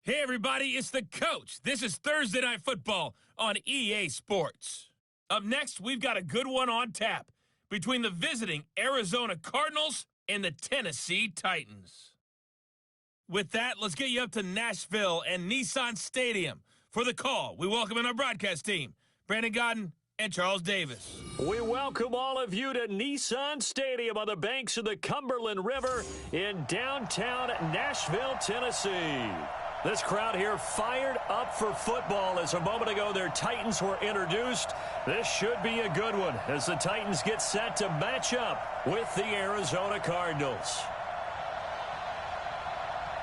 Hey everybody, it's the coach. This is Thursday Night Football on EA Sports. Up next, we've got a good one on tap between the visiting Arizona Cardinals and the Tennessee Titans. With that, let's get you up to Nashville and Nissan Stadium. For the call, we welcome in our broadcast team, Brandon Godden and Charles Davis. We welcome all of you to Nissan Stadium on the banks of the Cumberland River in downtown Nashville, Tennessee. This crowd here fired up for football as a moment ago their Titans were introduced. This should be a good one as the Titans get set to match up with the Arizona Cardinals.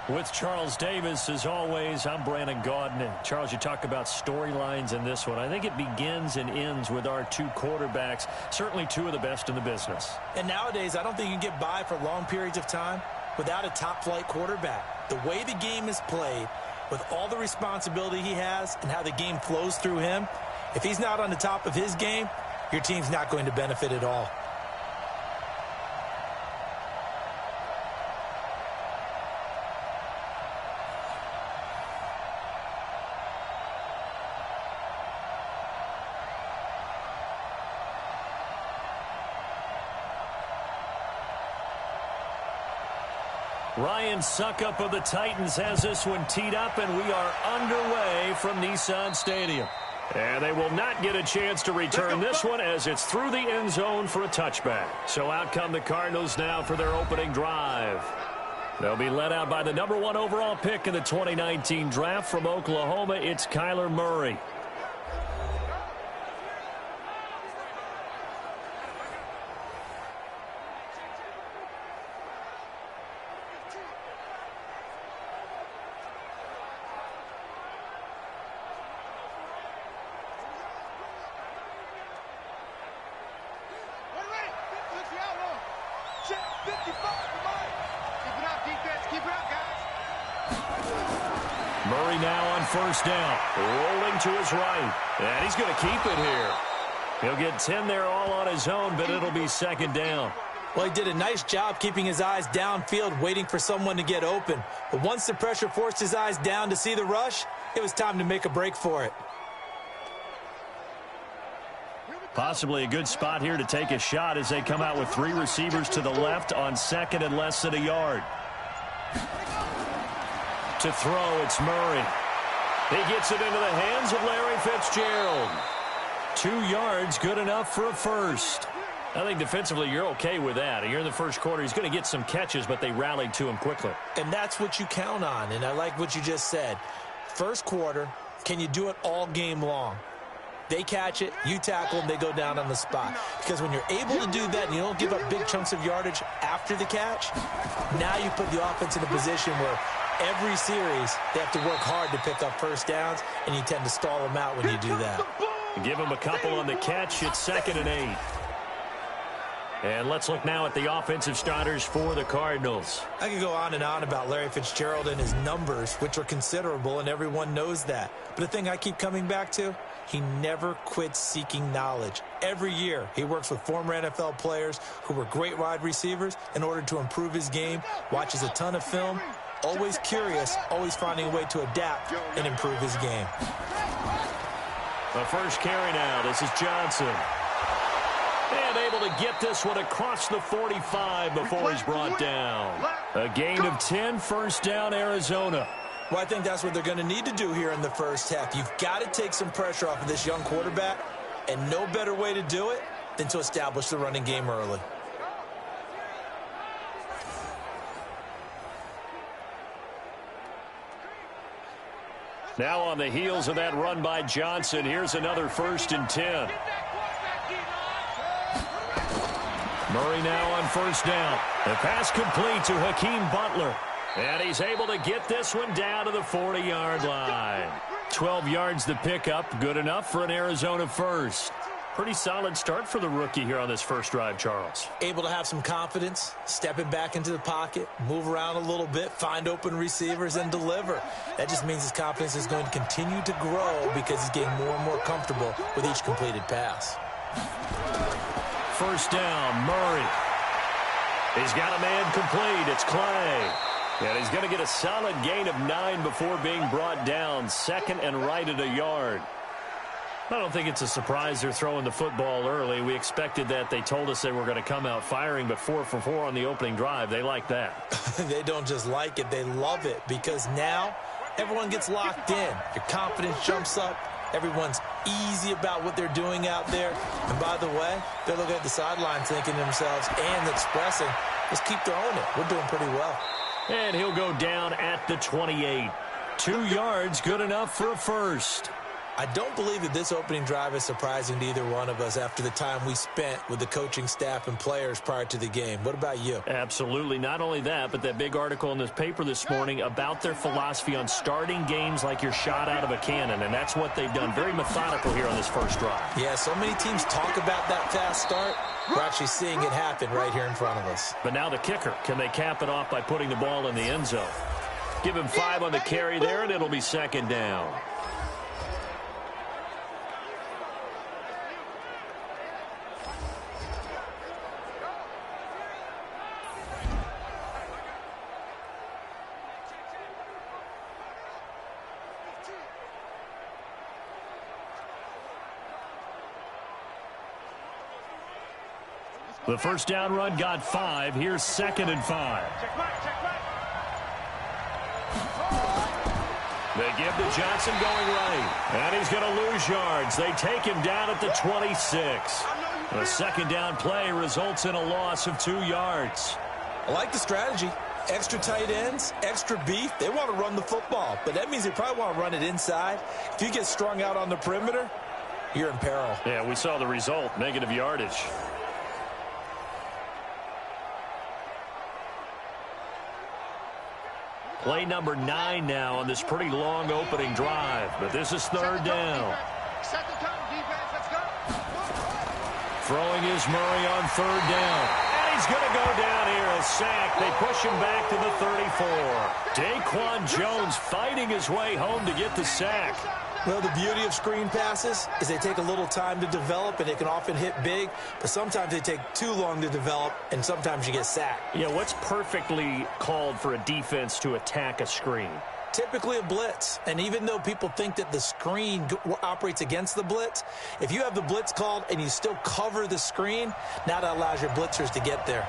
With Charles Davis, as always, I'm Brandon Godden. And Charles, you talk about storylines in this one. I think it begins and ends with our two quarterbacks, certainly two of the best in the business. And nowadays, I don't think you can get by for long periods of time without a top-flight quarterback. The way the game is played, with all the responsibility he has and how the game flows through him, if he's not on the top of his game, your team's not going to benefit at all. Ryan Suckup of the Titans has this one teed up, and we are underway from Nissan Stadium. And they will not get a chance to return this one as it's through the end zone for a touchback. So out come the Cardinals now for their opening drive. They'll be led out by the number 1 overall pick in the 2019 draft from Oklahoma. It's Kyler Murray. Murray now on first down, rolling to his right, and he's going to keep it here. He'll get 10 there all on his own, but it'll be second down. Well, he did a nice job keeping his eyes downfield, waiting for someone to get open. But once the pressure forced his eyes down to see the rush, it was time to make a break for it. Possibly a good spot here to take a shot as they come out with 3 receivers to the left on second and less than a yard. To throw, it's Murray. He gets it into the hands of Larry Fitzgerald. 2 yards, good enough for a first. I think defensively you're okay with that. You're in the first quarter. He's going to get some catches, but they rallied to him quickly. And that's what you count on, and I like what you just said. First quarter, can you do it all game long? They catch it, you tackle them, they go down on the spot. Because when you're able to do that and you don't give up big chunks of yardage after the catch, now you put the offense in a position where every series they have to work hard to pick up first downs, and you tend to stall them out when you do that. Give him a couple on the catch. It's second and 8. And let's look now at the offensive starters for the Cardinals. I could go on and on about Larry Fitzgerald and his numbers, which are considerable, and everyone knows that. But the thing I keep coming back to, he never quits seeking knowledge. Every year, he works with former NFL players who were great wide receivers in order to improve his game, watches a ton of film, always curious, always finding a way to adapt and improve his game. The first carry now. This is Johnson. And able to get this one across the 45 before he's brought down. A gain of 10, first down, Arizona. Well, I think that's what they're going to need to do here in the first half. You've got to take some pressure off of this young quarterback, and no better way to do it than to establish the running game early. Now on the heels of that run by Johnson, here's another first and 10. Murray now on first down. The pass complete to Hakeem Butler. And he's able to get this one down to the 40-yard line. 12 yards the pickup, good enough for an Arizona first. Pretty solid start for the rookie here on this first drive, Charles. Able to have some confidence, stepping back into the pocket, move around a little bit, find open receivers, and deliver. That just means his confidence is going to continue to grow because he's getting more and more comfortable with each completed pass. First down, Murray. He's got a man complete. It's Clay. And he's going to get a solid gain of 9 before being brought down. Second and right at a yard. I don't think it's a surprise they're throwing the football early. We expected that. They told us they were going to come out firing, but 4 for 4 on the opening drive. They like that. They don't just like it. They love it because now everyone gets locked in. Your confidence jumps up. Everyone's easy about what they're doing out there. And by the way, they're looking at the sidelines thinking to themselves and expressing, just keep throwing it. We're doing pretty well. And he'll go down at the 28. 2 yards, good enough for a first. I don't believe that this opening drive is surprising to either one of us after the time we spent with the coaching staff and players prior to the game. What about you? Absolutely. Not only that, but that big article in this paper this morning about their philosophy on starting games like you're shot out of a cannon, and that's what they've done. Very methodical here on this first drive. Yeah, so many teams talk about that fast start. We're actually seeing it happen right here in front of us. But now the kicker. Can they cap it off by putting the ball in the end zone? Give him 5 on the carry there, and it'll be second down. The first down run got 5. Here's 2nd and 5. They give to Johnson going right. And he's going to lose yards. They take him down at the 26. The second down play results in a loss of 2 yards. I like the strategy. Extra tight ends, extra beef. They want to run the football, but that means they probably want to run it inside. If you get strung out on the perimeter, you're in peril. Yeah, we saw the result, negative yardage. Play number 9 now on this pretty long opening drive, but this is 3rd down. Throwing is Murray on 3rd down. And he's going to go down here, a sack. They push him back to the 34. Daquan Jones fighting his way home to get the sack. Well, the beauty of screen passes is they take a little time to develop, and they can often hit big, but sometimes they take too long to develop, and sometimes you get sacked. Yeah, what's perfectly called for a defense to attack a screen? Typically a blitz, and even though people think that the screen operates against the blitz, if you have the blitz called and you still cover the screen, now that allows your blitzers to get there.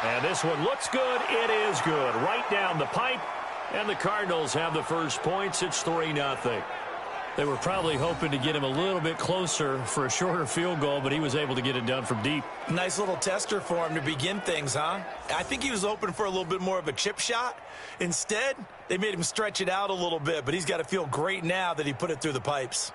And this one looks good. It is good. Right down the pipe. And the Cardinals have the first points. It's 3-0. They were probably hoping to get him a little bit closer for a shorter field goal, but he was able to get it done from deep. Nice little tester for him to begin things, huh? I think he was hoping for a little bit more of a chip shot. Instead, they made him stretch it out a little bit, but he's got to feel great now that he put it through the pipes.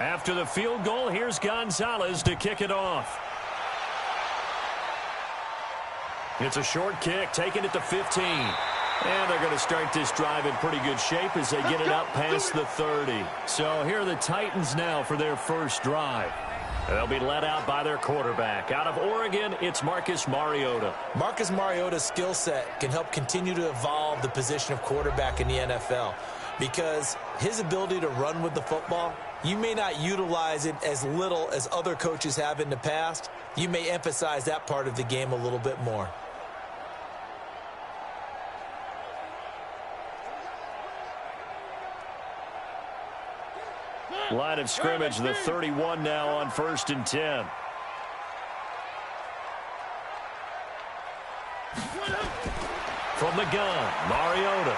After the field goal, here's Gonzalez to kick it off. It's a short kick, taking it to 15. And they're going to start this drive in pretty good shape as they get it up past the 30. So here are the Titans now for their first drive. They'll be led out by their quarterback. Out of Oregon, it's Marcus Mariota. Marcus Mariota's skill set can help continue to evolve the position of quarterback in the NFL because his ability to run with the football, you may not utilize it as little as other coaches have in the past. You may emphasize that part of the game a little bit more. Line of scrimmage, the 31 now on 1st and 10. From the gun, Mariota.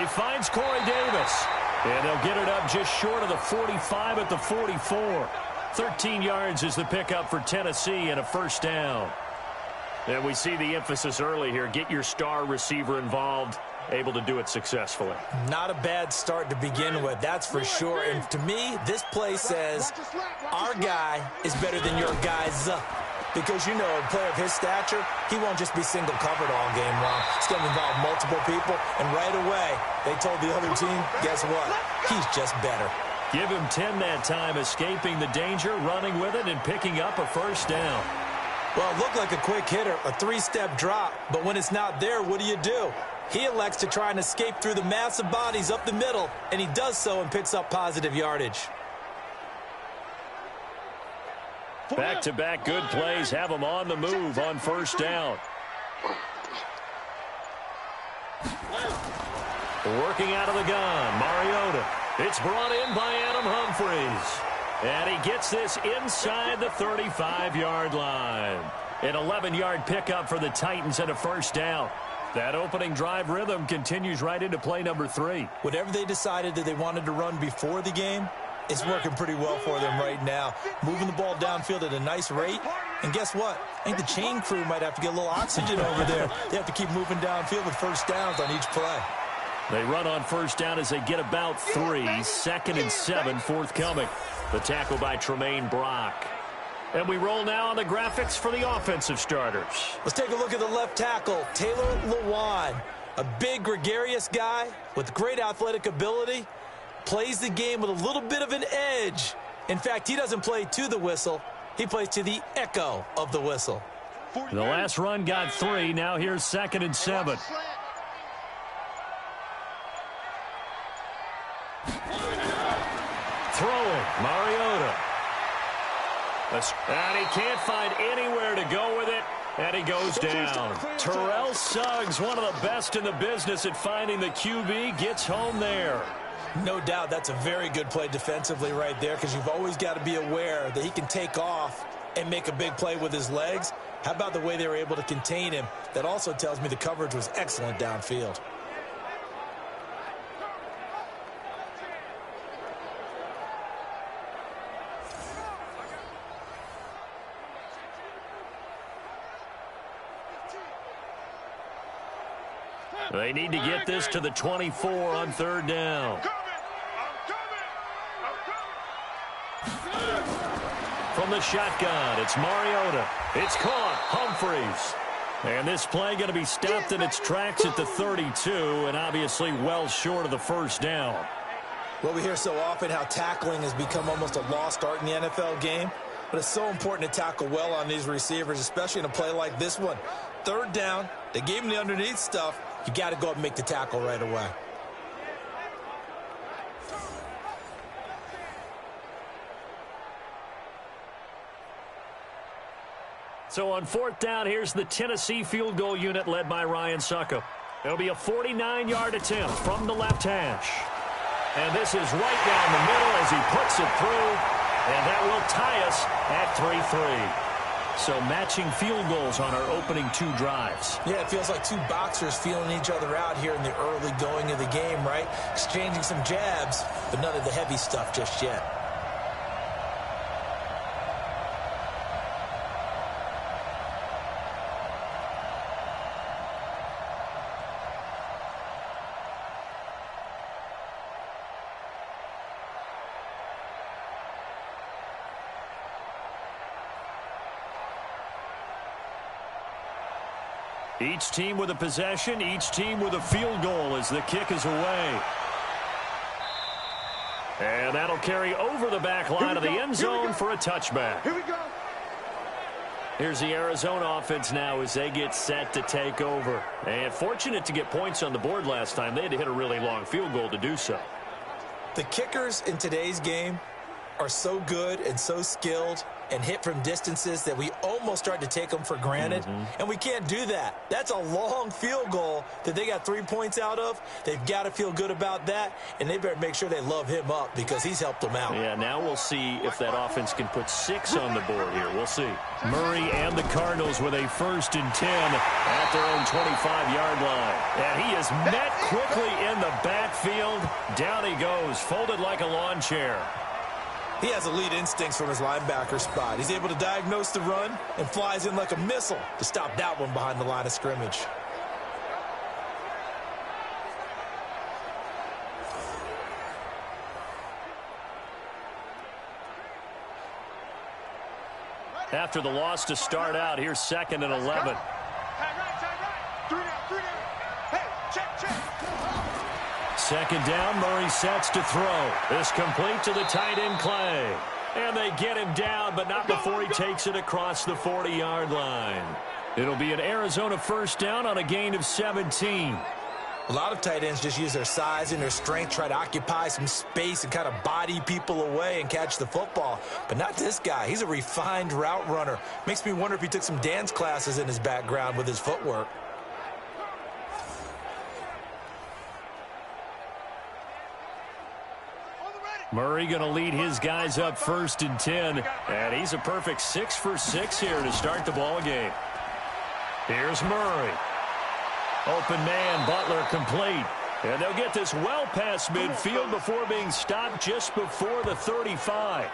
He finds Corey Davis. And they'll get it up just short of the 45 at the 44. 13 yards is the pickup for Tennessee and a first down. And we see the emphasis early here. Get your star receiver involved. Able to do it successfully. Not a bad start to begin with, that's for sure. And to me, this play says our guy is better than your guys. Because, you know, a player of his stature, he won't just be single covered all game long. It's going to involve multiple people. And right away, they told the other team, guess what? He's just better. Give him 10 that time, escaping the danger, running with it, and picking up a first down. Well, it looked like a quick hitter, a three-step drop, but when it's not there, what do? He elects to try and escape through the massive bodies up the middle, and he does so and picks up positive yardage. Back-to-back good plays have him on the move on first down. Working out of the gun, Mariota. It's brought in by Adam Humphries. And he gets this inside the 35-yard line. An 11-yard pickup for the Titans and a first down. That opening drive rhythm continues right into play number 3. Whatever they decided that they wanted to run before the game, it's working pretty well for them right now. Moving the ball downfield at a nice rate. And guess what? I think the chain crew might have to get a little oxygen over there. They have to keep moving downfield with first downs on each play. They run on first down as they get about 3. 2nd and 7 forthcoming. The tackle by Tremaine Brock. And we roll now on the graphics for the offensive starters. Let's take a look at the left tackle, Taylor Lewan. A big, gregarious guy with great athletic ability. Plays the game with a little bit of an edge. In fact, he doesn't play to the whistle. He plays to the echo of the whistle. The last run got 3. Now here's 2nd and 7. Throwing, Mariota. And he can't find anywhere to go with it, and he goes down. Terrell Suggs, one of the best in the business at finding the QB, gets home there. No doubt that's a very good play defensively right there, because you've always got to be aware that he can take off and make a big play with his legs. How about the way they were able to contain him? That also tells me the coverage was excellent downfield. They need to get this to the 24 on 3rd down. From the shotgun, it's Mariota. It's caught. Humphries. And this play going to be stopped in its tracks at the 32, and obviously well short of the first down. Well, we hear so often how tackling has become almost a lost art in the NFL game, but it's so important to tackle well on these receivers, especially in a play like this one. 3rd down, they gave him the underneath stuff. You got to go up and make the tackle right away. So on 4th down, here's the Tennessee field goal unit led by Ryan Succop. It'll be a 49-yard attempt from the left hash. And this is right down the middle as he puts it through. And that will tie us at 3-3. So matching field goals on our opening 2 drives. Yeah, it feels like 2 boxers feeling each other out here in the early going of the game, right? Exchanging some jabs, but none of the heavy stuff just yet. Each team with a possession, each team with a field goal as the kick is away. And that'll carry over the back line of the end zone for a touchback. Here we go. Here's the Arizona offense now as they get set to take over. And fortunate to get points on the board last time. They had to hit a really long field goal to do so. The kickers in today's game are so good and so skilled and hit from distances that we almost start to take them for granted. And we can't do that. That's a long field goal that they got 3 points out of. They've got to feel good about that, and they better make sure they love him up because he's helped them out. Yeah, now we'll see if that offense can put 6 on the board here. We'll see. Murray and the Cardinals with a 1st and 10 at their own 25-yard line. And he is met quickly in the backfield. Down he goes, folded like a lawn chair. He has elite instincts from his linebacker spot. He's able to diagnose the run and flies in like a missile to stop that one behind the line of scrimmage. After the loss to start out, here's 2nd and 11. second down, Murray sets to throw. This complete to the tight end, Clay. And they get him down, but not before he takes it across the 40-yard line. It'll be an Arizona first down on a gain of 17. A lot of tight ends just use their size and their strength, try to occupy some space and kind of body people away and catch the football. But not this guy. He's a refined route runner. Makes me wonder if he took some dance classes in his background with his footwork. Murray going to lead his guys up 1st and 10. And he's a perfect 6 for 6 here to start the ball game. Here's Murray. Open man, Butler complete. And they'll get this well past midfield before being stopped just before the 35.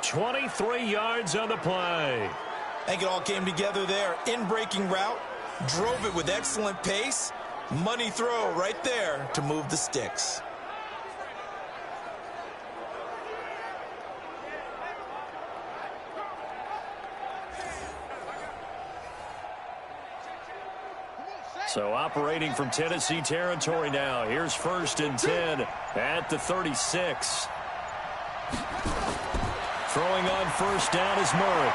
23 yards on the play. I think it all came together there. In-breaking route, drove it with excellent pace. Money throw right there to move the sticks. So operating from Tennessee territory now. Here's 1st and 10 at the 36. Throwing on 1st down is Murray.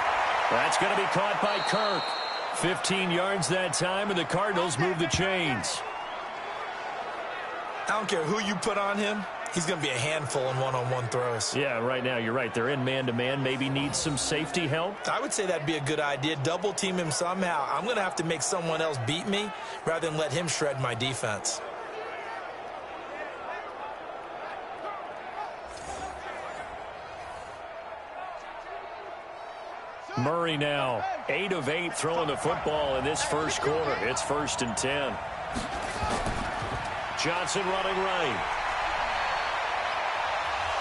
That's going to be caught by Kirk. 15 yards that time, and the Cardinals move the chains. I don't care who you put on him. He's going to be a handful in one-on-one throws. Yeah, right now you're right. They're in man-to-man. Maybe need some safety help. I would say that'd be a good idea. Double team him somehow. I'm going to have to make someone else beat me rather than let him shred my defense. Murray now 8 of 8 throwing the football in this first quarter. It's 1st and 10. Johnson running right.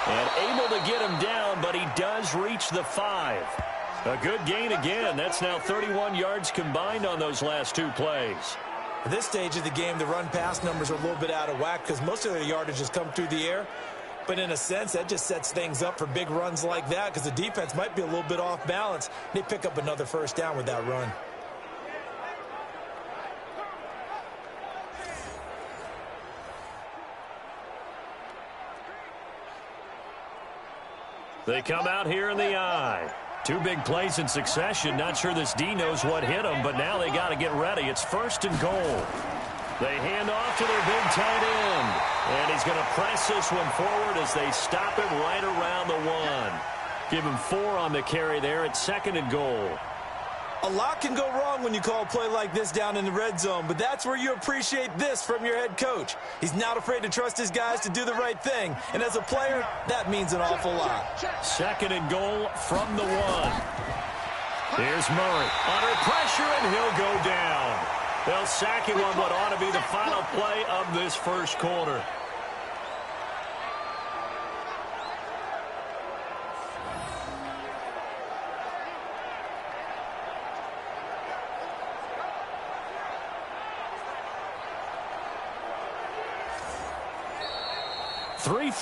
And able to get him down, but he does reach the 5. A good gain again. That's now 31 yards combined on those last 2 plays. At this stage of the game, the run-pass numbers are a little bit out of whack because most of their yardage has come through the air. But in a sense, that just sets things up for big runs like that because the defense might be a little bit off balance. They pick up another first down with that run. They come out here in the I. 2 big plays in succession. Not sure this D knows what hit him, but now they got to get ready. It's 1st and goal. They hand off to their big tight end. And he's going to press this one forward as they stop him right around the 1. Give him 4 on the carry there at 2nd and goal. A lot can go wrong when you call a play like this down in the red zone, but that's where you appreciate this from your head coach. He's not afraid to trust his guys to do the right thing, and as a player, that means an awful lot. 2nd and goal from the 1. Here's Murray under pressure, and he'll go down. They'll sack him on what ought to be the final play of this first quarter.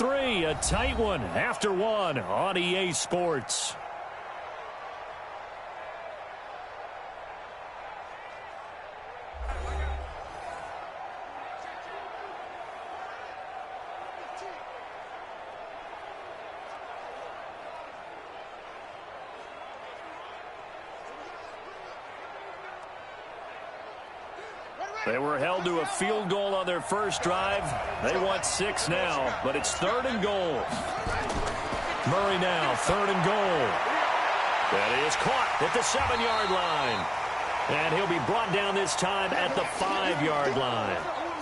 A tight one after 1 on EA Sports. They were held to a field goal on their first drive. They want 6 now, but it's 3rd and goal. Murray now, 3rd and goal. That is caught at the 7-yard line. And he'll be brought down this time at the 5-yard line.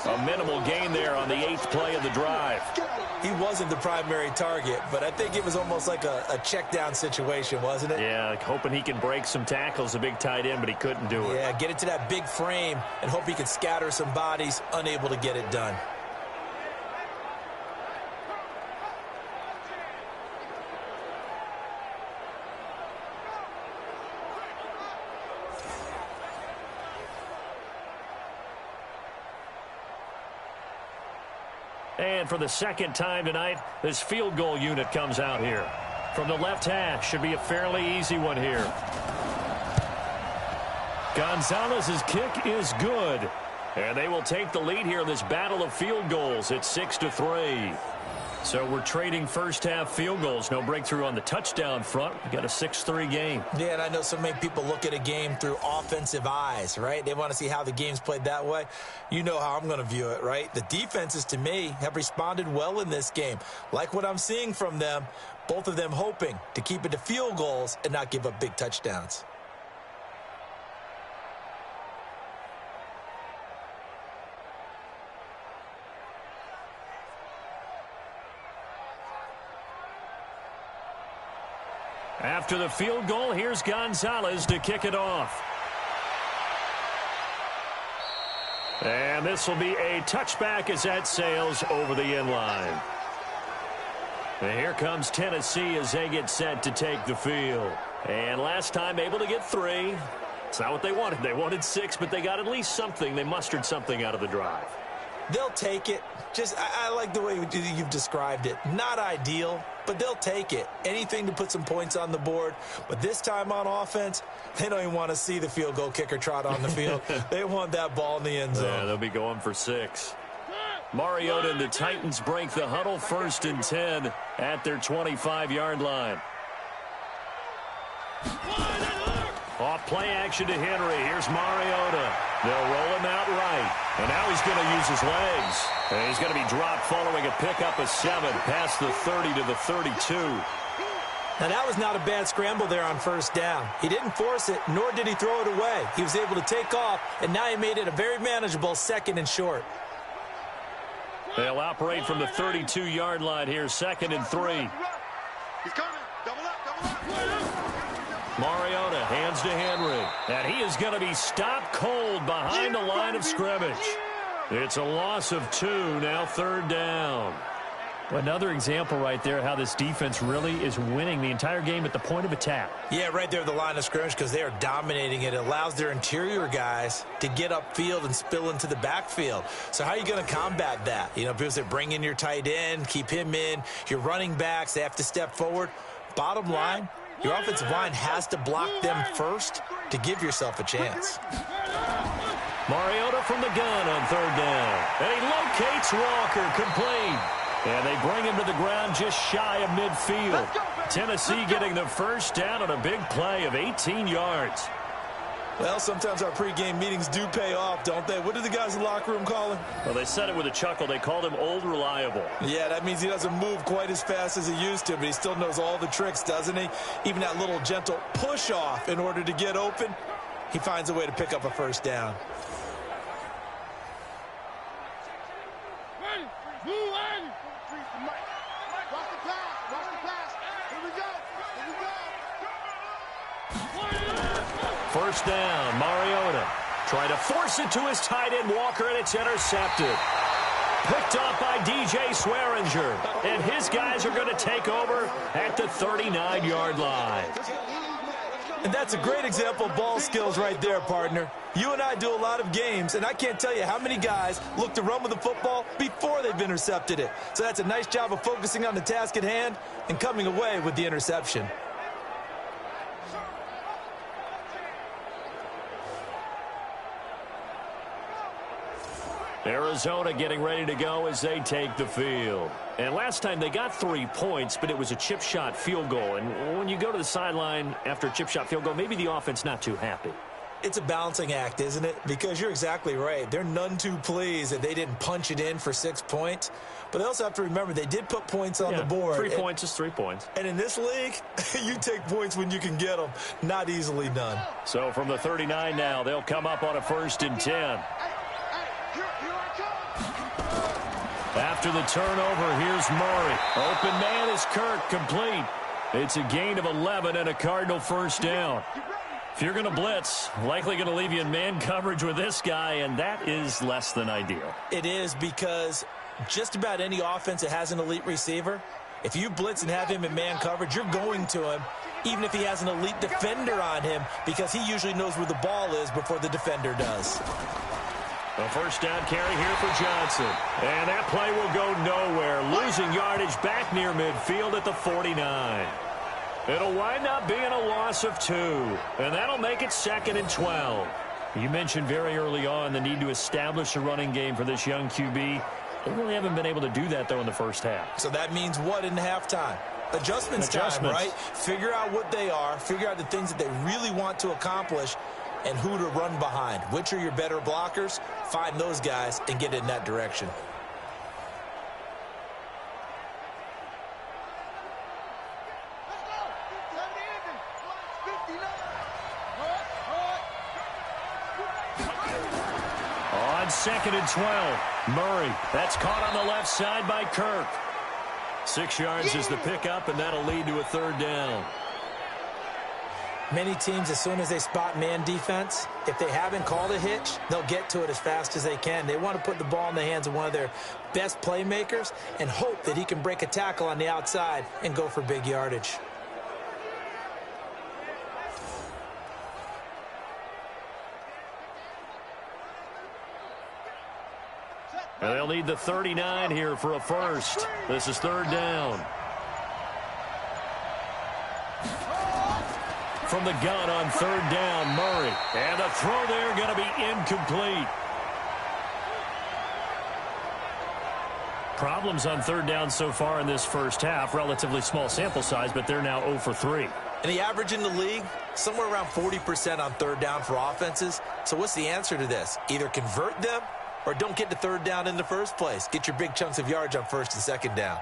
A minimal gain there on the 8th play of the drive. He wasn't the primary target, but I think it was almost like a check down situation, wasn't it? Yeah, hoping he can break some tackles, a big tight end, but he couldn't do it. Yeah, get it to that big frame and hope he can scatter some bodies, unable to get it done. And for the second time tonight, this field goal unit comes out here. From the left hash, should be a fairly easy one here. Gonzalez's kick is good. And they will take the lead here in this battle of field goals at 6-3. So we're trading first-half field goals. No breakthrough on the touchdown front. We got a 6-3 game. Yeah, and I know so many people look at a game through offensive eyes, right? They want to see how the game's played that way. You know how I'm going to view it, right? The defenses, to me, have responded well in this game. Like what I'm seeing from them, both of them hoping to keep it to field goals and not give up big touchdowns. After the field goal, here's Gonzalez to kick it off. And this will be a touchback as that sails over the end line. And here comes Tennessee as they get set to take the field. And last time able to get 3. It's not what they wanted. They wanted 6, but they got at least something. They mustered something out of the drive. They'll take it. I like the way you've described it. Not ideal, but they'll take it. Anything to put some points on the board. But this time on offense, they don't even want to see the field goal kicker trot on the field. They want that ball in the end zone. Yeah, they'll be going for 6. Mariota and the Titans break the huddle, 1st and 10 at their 25-yard line. Off play action to Henry. Here's Mariota. They'll roll him out right. And now he's going to use his legs. And he's going to be dropped following a pickup of 7 past the 30 to the 32. Now, that was not a bad scramble there on 1st down. He didn't force it, nor did he throw it away. He was able to take off, and now he made it a very manageable 2nd and short. They'll operate from the 32-yard line here, 2nd and 3. He's coming. Double up. Mariota hands to Henry. And he is going to be stopped cold behind the line of scrimmage. It's a loss of 2, now 3rd down. Another example right there how this defense really is winning the entire game at the point of attack. Yeah, right there at the line of scrimmage because they are dominating it. It allows their interior guys to get upfield and spill into the backfield. So how are you going to combat that? You know, because they bring in your tight end, keep him in. Your running backs, they have to step forward. Bottom line, your offensive line has to block them first to give yourself a chance. Mariota from the gun on 3rd down. And he locates Walker, complete. And they bring him to the ground just shy of midfield. Tennessee getting the 1st down on a big play of 18 yards. Well, sometimes our pregame meetings do pay off, don't they? What did the guys in the locker room call him? Well, they said it with a chuckle. They called him Old Reliable. Yeah, that means he doesn't move quite as fast as he used to, but he still knows all the tricks, doesn't he? Even that little gentle push-off in order to get open, he finds a way to pick up a 1st down. First down, Mariota. Trying to force it to his tight end, Walker, and it's intercepted. Picked up by DJ Swearinger. And his guys are going to take over at the 39-yard line. And that's a great example of ball skills right there, partner. You and I do a lot of games, and I can't tell you how many guys look to run with the football before they've intercepted it. So that's a nice job of focusing on the task at hand and coming away with the interception. Arizona getting ready to go as they take the field. And last time they got 3 points, but it was a chip shot field goal. And when you go to the sideline after a chip shot field goal, maybe the offense not too happy. It's a balancing act, isn't it? Because you're exactly right. They're none too pleased that they didn't punch it in for 6 points. But they also have to remember they did put points on the board. 3 points is 3 points. And in this league, you take points when you can get them. Not easily done. So from the 39 now, they'll come up on a 1st and 10. After the turnover, here's Murray. Open man is Kirk, complete. It's a gain of 11 and a Cardinal 1st down. If you're going to blitz, likely going to leave you in man coverage with this guy, and that is less than ideal. It is because just about any offense that has an elite receiver, if you blitz and have him in man coverage, you're going to him, even if he has an elite defender on him, because he usually knows where the ball is before the defender does. A 1st down carry here for Johnson. And that play will go nowhere. Losing yardage back near midfield at the 49. It'll wind up being a loss of 2. And that'll make it 2nd and 12. You mentioned very early on the need to establish a running game for this young QB. They really haven't been able to do that, though, in the first half. So that means what in halftime? Adjustments time, right? Figure out what they are. Figure out the things that they really want to accomplish and who to run behind. Which are your better blockers? Find those guys and get in that direction. On 2nd and 12, Murray. That's caught on the left side by Kirk. 6 yards is the pickup, and that'll lead to a 3rd down. Many teams, as soon as they spot man defense, if they haven't called a hitch, they'll get to it as fast as they can. They want to put the ball in the hands of one of their best playmakers and hope that he can break a tackle on the outside and go for big yardage. And they'll need the 39 here for a first. This is 3rd down. From the gun on 3rd down, Murray. And the throw there going to be incomplete. Problems on 3rd down so far in this first half. Relatively small sample size, but they're now 0 for 3. And the average in the league, somewhere around 40% on 3rd down for offenses. So what's the answer to this? Either convert them or don't get to 3rd down in the first place. Get your big chunks of yards on 1st and 2nd down.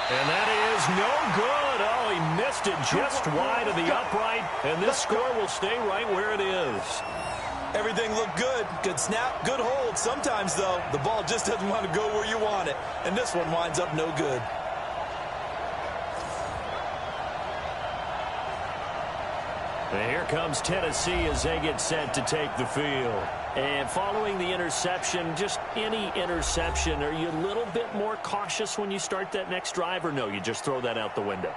And that is no good. Oh, he missed it just wide of the upright. And this score will stay right where it is. Everything looked good. Good snap, good hold. Sometimes, though, the ball just doesn't want to go where you want it. And this one winds up no good. And here comes Tennessee as they get set to take the field. And following the interception, just any interception, are you a little bit more cautious when you start that next drive, or no, you just throw that out the window?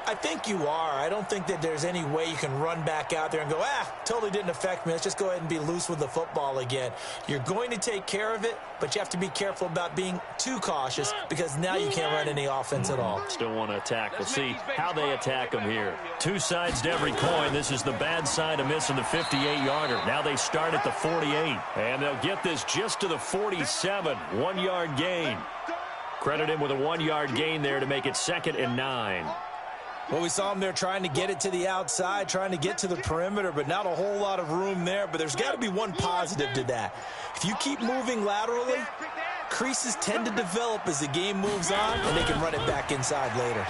I think you are. I don't think that there's any way you can run back out there and go, totally didn't affect me. Let's just go ahead and be loose with the football again. You're going to take care of it, but you have to be careful about being too cautious because now you can't run any offense at all. Still want to attack. We'll see how they attack them here. 2 sides to every coin. This is the bad side of missing the 58-yarder. Now they start at the 48, and they'll get this just to the 47. 1-yard gain. Credit him with a 1-yard gain there to make it 2nd and 9. Well, we saw him there trying to get it to the outside, trying to get to the perimeter, but not a whole lot of room there. But there's got to be one positive to that. If you keep moving laterally, creases tend to develop as the game moves on, and they can run it back inside later.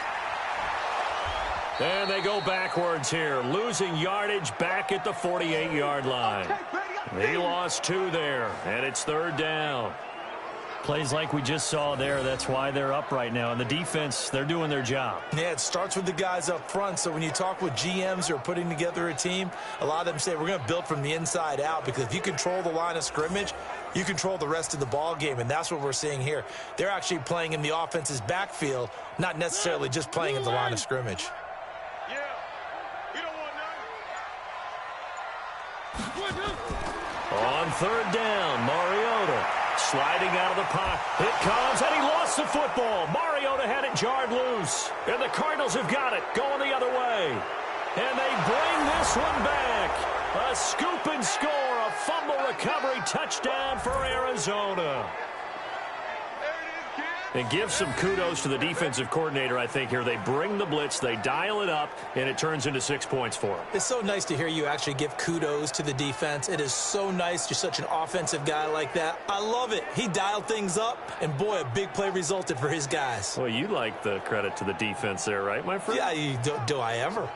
And they go backwards here, losing yardage back at the 48-yard line. He lost 2 there, and it's 3rd down. Plays like we just saw there, that's why they're up right now. And the defense, they're doing their job. Yeah, it starts with the guys up front. So when you talk with GMs who are putting together a team, a lot of them say we're going to build from the inside out, because if you control the line of scrimmage, you control the rest of the ball game, and that's what we're seeing here. They're actually playing in the offense's backfield, not necessarily just playing at the line of scrimmage. On 3rd down, Mariota sliding out of the pocket. It comes, and he lost the football. Mariota had it jarred loose. And the Cardinals have got it, going the other way. And they bring this one back. A scoop and score, a fumble recovery touchdown for Arizona. And give some kudos to the defensive coordinator, I think, here. They bring the blitz, they dial it up, and it turns into 6 points for them. It's so nice to hear you actually give kudos to the defense. It is so nice. You're such an offensive guy like that. I love it. He dialed things up, and boy, a big play resulted for his guys. Well, you like the credit to the defense there, right, my friend? Yeah, do I ever?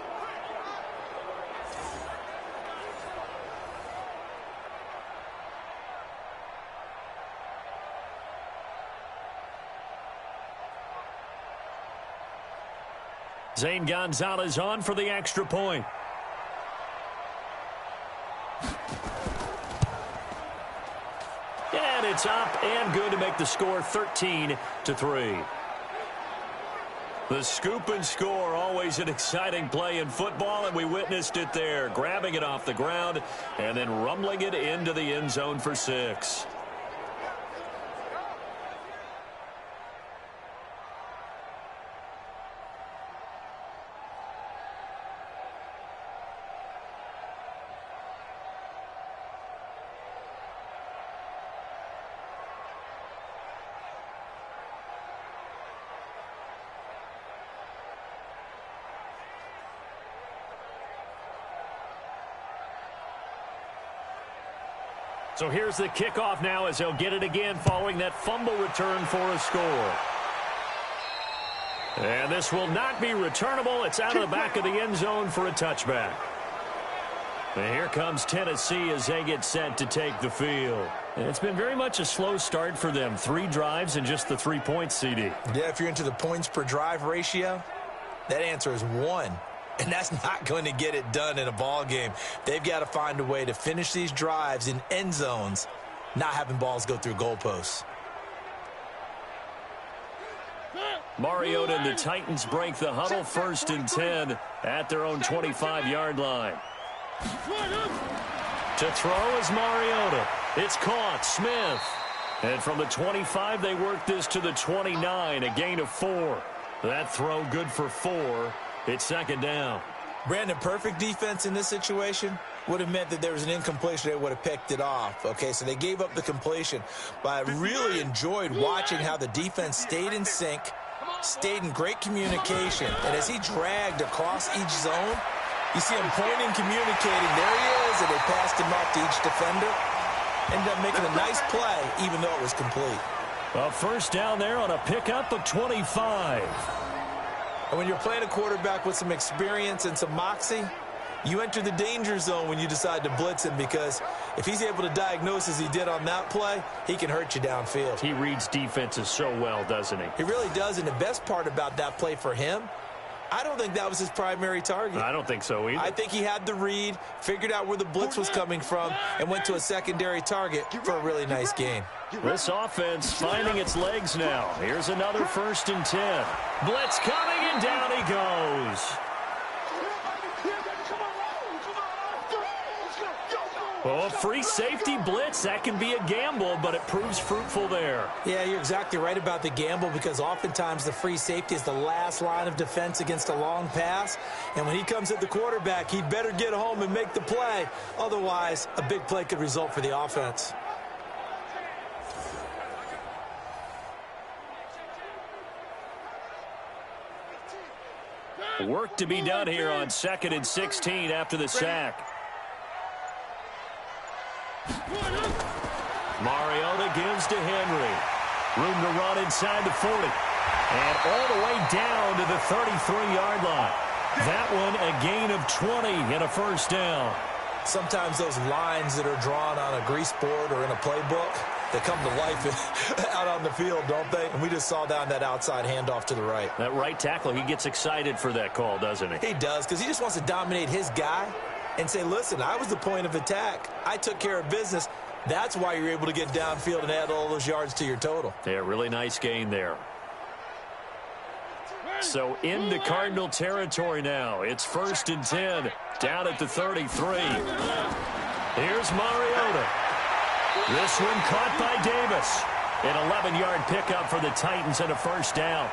Zane Gonzalez on for the extra point. And it's up and good to make the score 13-3. The scoop and score, always an exciting play in football, and we witnessed it there, grabbing it off the ground and then rumbling it into the end zone for 6. So here's the kickoff now as he'll get it again following that fumble return for a score. And this will not be returnable. It's out of the back of the end zone for a touchback. And here comes Tennessee as they get set to take the field. And it's been very much a slow start for them. 3 drives and just the 3 points, CD. Yeah, if you're into the points per drive ratio, that answer is 1. And that's not going to get it done in a ball game. They've got to find a way to finish these drives in end zones, not having balls go through goalposts. Mariota and the Titans break the huddle, 1st and 10 at their own 25-yard line. To throw is Mariota. It's caught. Smith. And from the 25, they work this to the 29, a gain of 4. That throw good for 4. It's 2nd down. Brandon, perfect defense in this situation would have meant that there was an incompletion. They would have picked it off. Okay, so they gave up the completion. But I really enjoyed watching how the defense stayed in sync, stayed in great communication. And as he dragged across each zone, you see him pointing, communicating. There he is, and they passed him off to each defender. Ended up making a nice play, even though it was complete. Well, 1st down there on a pickup of 25. And when you're playing a quarterback with some experience and some moxie, you enter the danger zone when you decide to blitz him, because if he's able to diagnose as he did on that play, he can hurt you downfield. He reads defenses so well, doesn't he? He really does, and the best part about that play for him, I don't think that was his primary target. I don't think so either. I think he had the read, figured out where the blitz was coming from, and went to a secondary target for a really nice gain. This offense finding its legs now. Here's another 1st and 10. Blitz coming, and down he goes. Oh, free safety blitz. That can be a gamble, but it proves fruitful there. Yeah, you're exactly right about the gamble, because oftentimes the free safety is the last line of defense against a long pass. And when he comes at the quarterback, he'd better get home and make the play. Otherwise, a big play could result for the offense. Work to be done here on 2nd and 16 after the sack. Mariota gives to Henry. Room to run inside the 40. And all the way down to the 33-yard line. That one a gain of 20 and a 1st down. Sometimes those lines that are drawn on a grease board or in a playbook, they come to life out on the field, don't they? And we just saw down that outside handoff to the right. That right tackle, he gets excited for that call, doesn't he? He does, because he just wants to dominate his guy and say, listen, I was the point of attack. I took care of business. That's why you're able to get downfield and add all those yards to your total. Yeah, really nice gain there. So into Cardinal territory now. It's 1st and 10, down at the 33. Here's Mariota. This one caught by Davis. An 11-yard pickup for the Titans and a 1st down.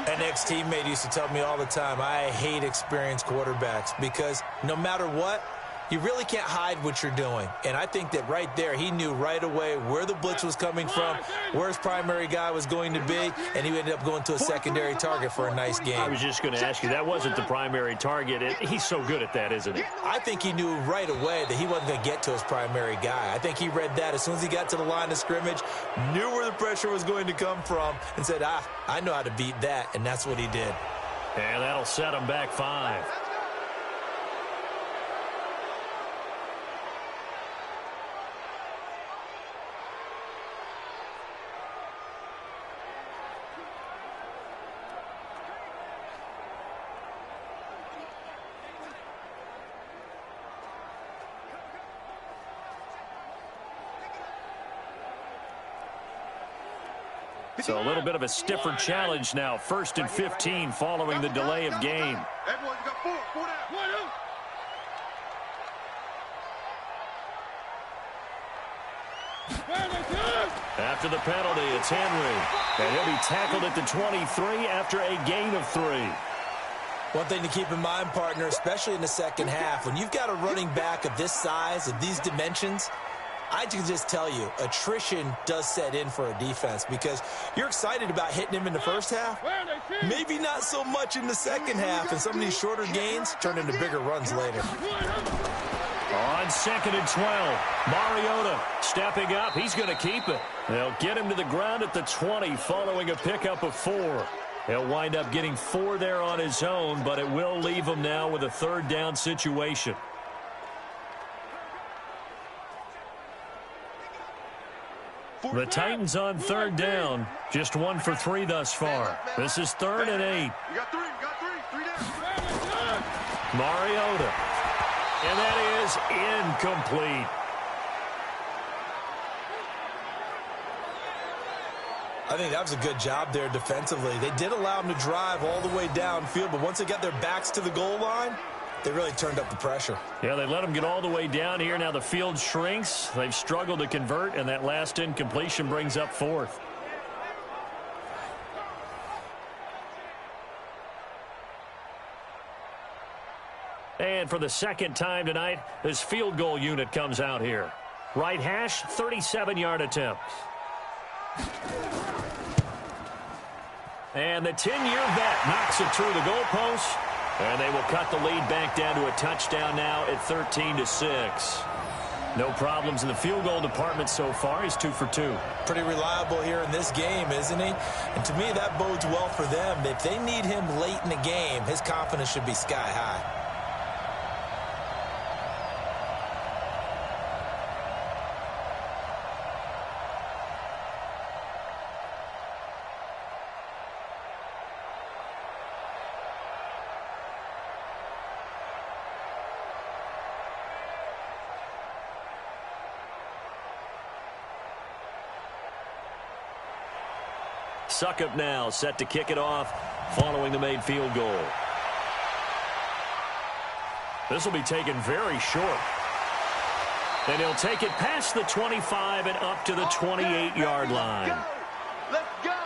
An ex-teammate used to tell me all the time, I hate experienced quarterbacks, because no matter what, you really can't hide what you're doing. And I think that right there, he knew right away where the blitz was coming from, where his primary guy was going to be, and he ended up going to a secondary target for a nice game. I was just going to ask you, that wasn't the primary target. He's so good at that, isn't he? I think he knew right away that he wasn't going to get to his primary guy. I think he read that as soon as he got to the line of scrimmage, knew where the pressure was going to come from, and said, I know how to beat that, and that's what he did. And that'll set him back 5. So a little bit of a stiffer challenge now. 1st and 15 following the delay of game. After the penalty, it's Henry. And he'll be tackled at the 23 after a gain of 3. One thing to keep in mind, partner, especially in the second half, when you've got a running back of this size, of these dimensions, I can just tell you, attrition does set in for a defense, because you're excited about hitting him in the first half. Maybe not so much in the second half, and some of these shorter gains turn into bigger runs later. On 2nd and 12, Mariota stepping up. He's going to keep it. They'll get him to the ground at the 20 following a pickup of 4. He'll wind up getting 4 there on his own, but it will leave him now with a 3rd down situation. The Titans on 3rd down. Just 1 for 3 thus far. This is 3rd and 8. You got 3 down. Mariota. And that is incomplete. I think that was a good job there defensively. They did allow them to drive all the way downfield, but once they got their backs to the goal line, they really turned up the pressure. Yeah, they let them get all the way down here. Now the field shrinks. They've struggled to convert, and that last incompletion brings up 4th. And for the 2nd time tonight, this field goal unit comes out here. Right hash, 37-yard attempt. And the 10-year vet knocks it through the goalpost. And they will cut the lead back down to a touchdown now at 13-6. No problems in the field goal department so far. He's 2 for 2. Pretty reliable here in this game, isn't he? And to me, that bodes well for them. If they need him late in the game, his confidence should be sky high. Suckup now set to kick it off following the made field goal. This will be taken very short. And he'll take it past the 25 and up to the 28-yard line. Let's go.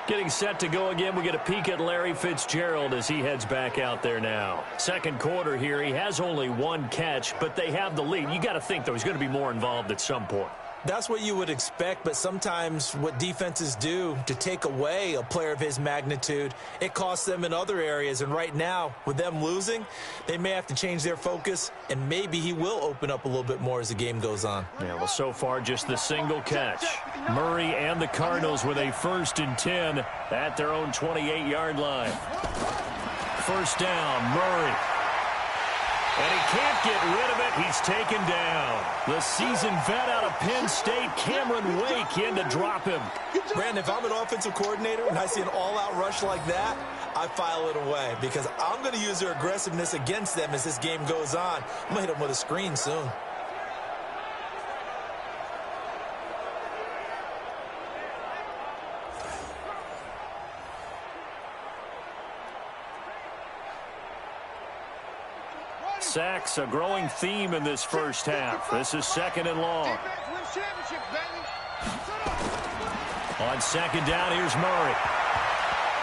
Getting set to go again, we get a peek at Larry Fitzgerald as he heads back out there now. 2nd quarter here, he has only 1 catch, but they have the lead. You got to think, though, he's going to be more involved at some point. That's what you would expect, but sometimes what defenses do to take away a player of his magnitude, it costs them in other areas. And right now, with them losing, they may have to change their focus, and maybe he will open up a little bit more as the game goes on. Yeah, well, so far, just the single catch. Murray and the Cardinals with a 1st and 10 at their own 28-yard line. 1st down, Murray. And he can't get rid of it. He's taken down. The seasoned vet out of Penn State, Cameron Wake, in to drop him. Brandon, if I'm an offensive coordinator and I see an all-out rush like that, I file it away because I'm going to use their aggressiveness against them as this game goes on. I'm going to hit them with a screen soon. Sacks, a growing theme in this first half. This is 2nd and long. On 2nd down, here's Murray.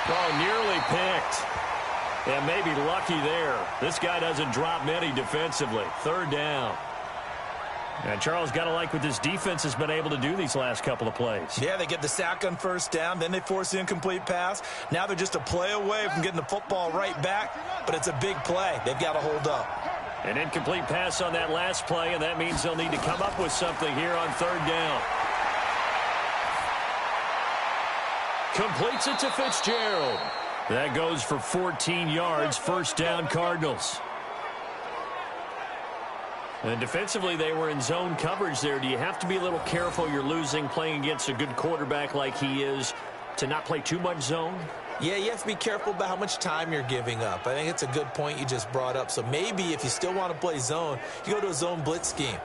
Oh, nearly picked. And maybe lucky there. This guy doesn't drop many defensively. 3rd down. And Charles, got to like what this defense has been able to do these last couple of plays. Yeah, they get the sack on 1st down, then they force the incomplete pass. Now they're just a play away from getting the football right back, but it's a big play. They've got to hold up. An incomplete pass on that last play, and that means they'll need to come up with something here on 3rd down. Completes it to Fitzgerald. That goes for 14 yards, 1st down Cardinals. And defensively, they were in zone coverage there. Do you have to be a little careful? You're losing, playing against a good quarterback like he is, to not play too much zone? Yeah, you have to be careful about how much time you're giving up. I think it's a good point you just brought up. So maybe if you still want to play zone, you go to a zone blitz scheme.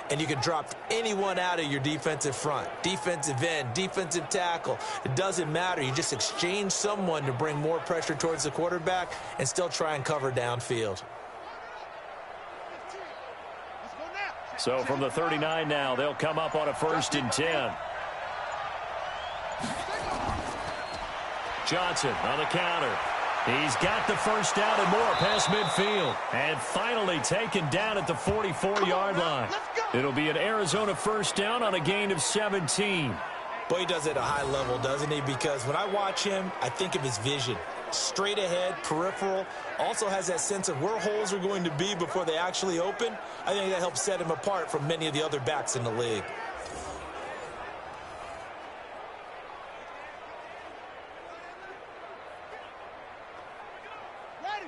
And you can drop anyone out of your defensive front. Defensive end, defensive tackle. It doesn't matter. You just exchange someone to bring more pressure towards the quarterback and still try and cover downfield. So from the 39 now, they'll come up on a 1st and 10. Johnson on the counter. He's got the 1st down and more past midfield. And finally taken down at the 44-yard line. It'll be an Arizona 1st down on a gain of 17. Boy, he does it at a high level, doesn't he? Because when I watch him, I think of his vision. Straight ahead, peripheral, also has that sense of where holes are going to be before they actually open. I think that helps set him apart from many of the other backs in the league.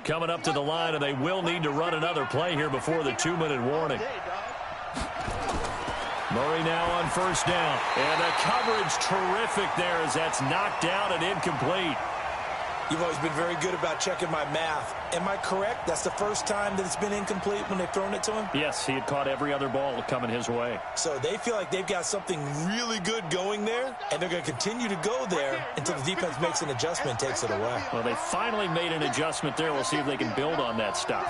Coming up to the line, and they will need to run another play here before the 2-minute warning. Murray now on first down. And the coverage terrific there as that's knocked down and incomplete. You've always been very good about checking my math. Am I correct? That's the first time that it's been incomplete when they've thrown it to him? Yes, he had caught every other ball coming his way. So they feel like they've got something really good going there, and they're going to continue to go there until the defense makes an adjustment and takes it away. Well, they finally made an adjustment there. We'll see if they can build on that stuff.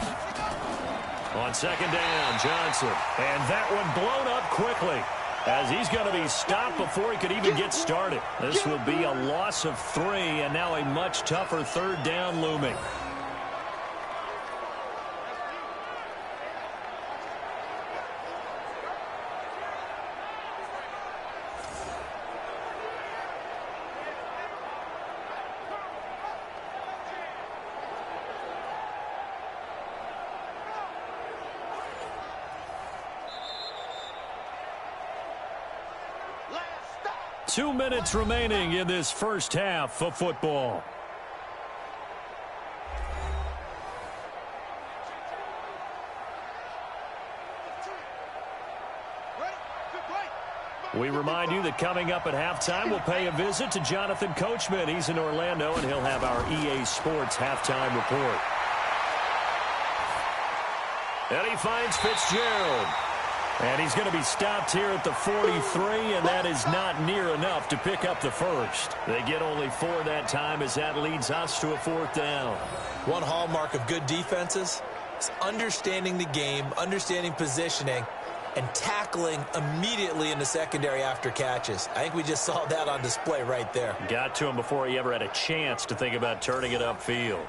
On second down, Johnson. And that one blown up quickly, as he's going to be stopped before he could even get started. This will be a loss of 3, and now a much tougher third down looming. Last 2 minutes remaining in this first half of football. We remind you that coming up at halftime, we'll pay a visit to Jonathan Coachman. He's in Orlando, and he'll have our EA Sports halftime report. And he finds Fitzgerald. And he's going to be stopped here at the 43, and that is not near enough to pick up the first. They get only 4 that time, as that leads us to a 4th down. One hallmark of good defenses is understanding the game, understanding positioning, and tackling immediately in the secondary after catches. I think we just saw that on display right there. Got to him before he ever had a chance to think about turning it upfield.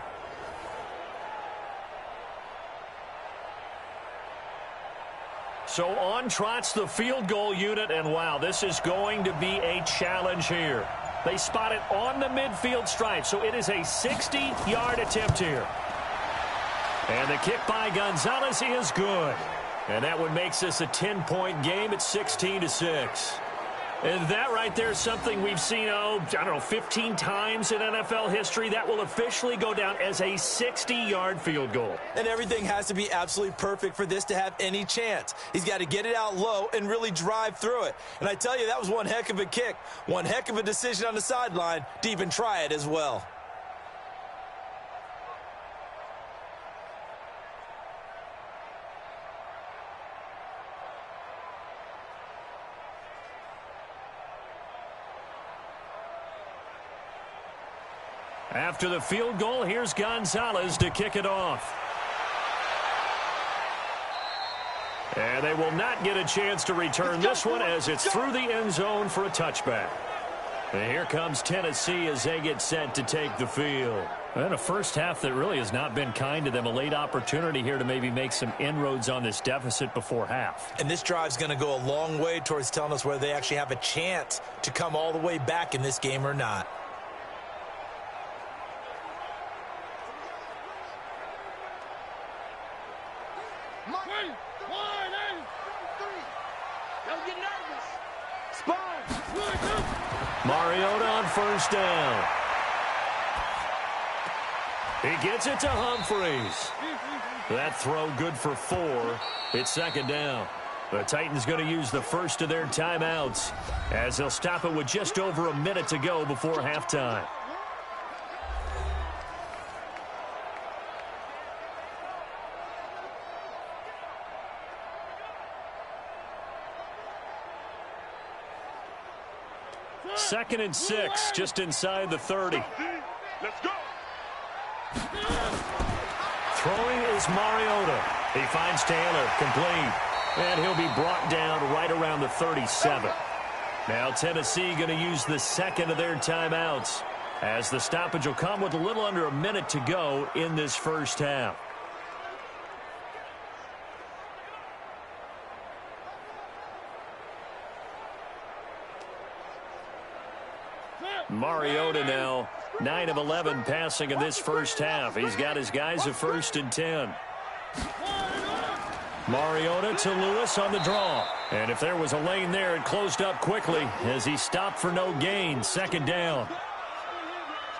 So on trots the field goal unit, and wow, this is going to be a challenge here. They spot it on the midfield stripe, so it is a 60-yard attempt here. And the kick by Gonzalez is good. And that one makes this a 10-point game at 16-6. And that right there is something we've seen, I don't know, 15 times in NFL history. That will officially go down as a 60-yard field goal. And everything has to be absolutely perfect for this to have any chance. He's got to get it out low and really drive through it. And I tell you, that was one heck of a kick. One heck of a decision on the sideline to even try it as well. After the field goal, here's Gonzalez to kick it off. And they will not get a chance to return this one as it's through the end zone for a touchback. And here comes Tennessee as they get set to take the field. And a first half that really has not been kind to them. A late opportunity here to maybe make some inroads on this deficit before half. And this drive's going to go a long way towards telling us whether they actually have a chance to come all the way back in this game or not. Mariota on first down. He gets it to Humphreys. That throw good for 4. It's second down. The Titans going to use the first of their timeouts as they'll stop it with just over a minute to go before halftime. Second and 6, just inside the 30. Let's go. Throwing is Mariota. He finds Taylor, complete. And he'll be brought down right around the 37. Now Tennessee going to use the second of their timeouts, as the stoppage will come with a little under a minute to go in this first half. Mariota now 9 of 11 passing in this first half. He's got his guys at 1st and 10. Mariota to Lewis on the draw. And if there was a lane there, it closed up quickly as he stopped for no gain. 2nd down.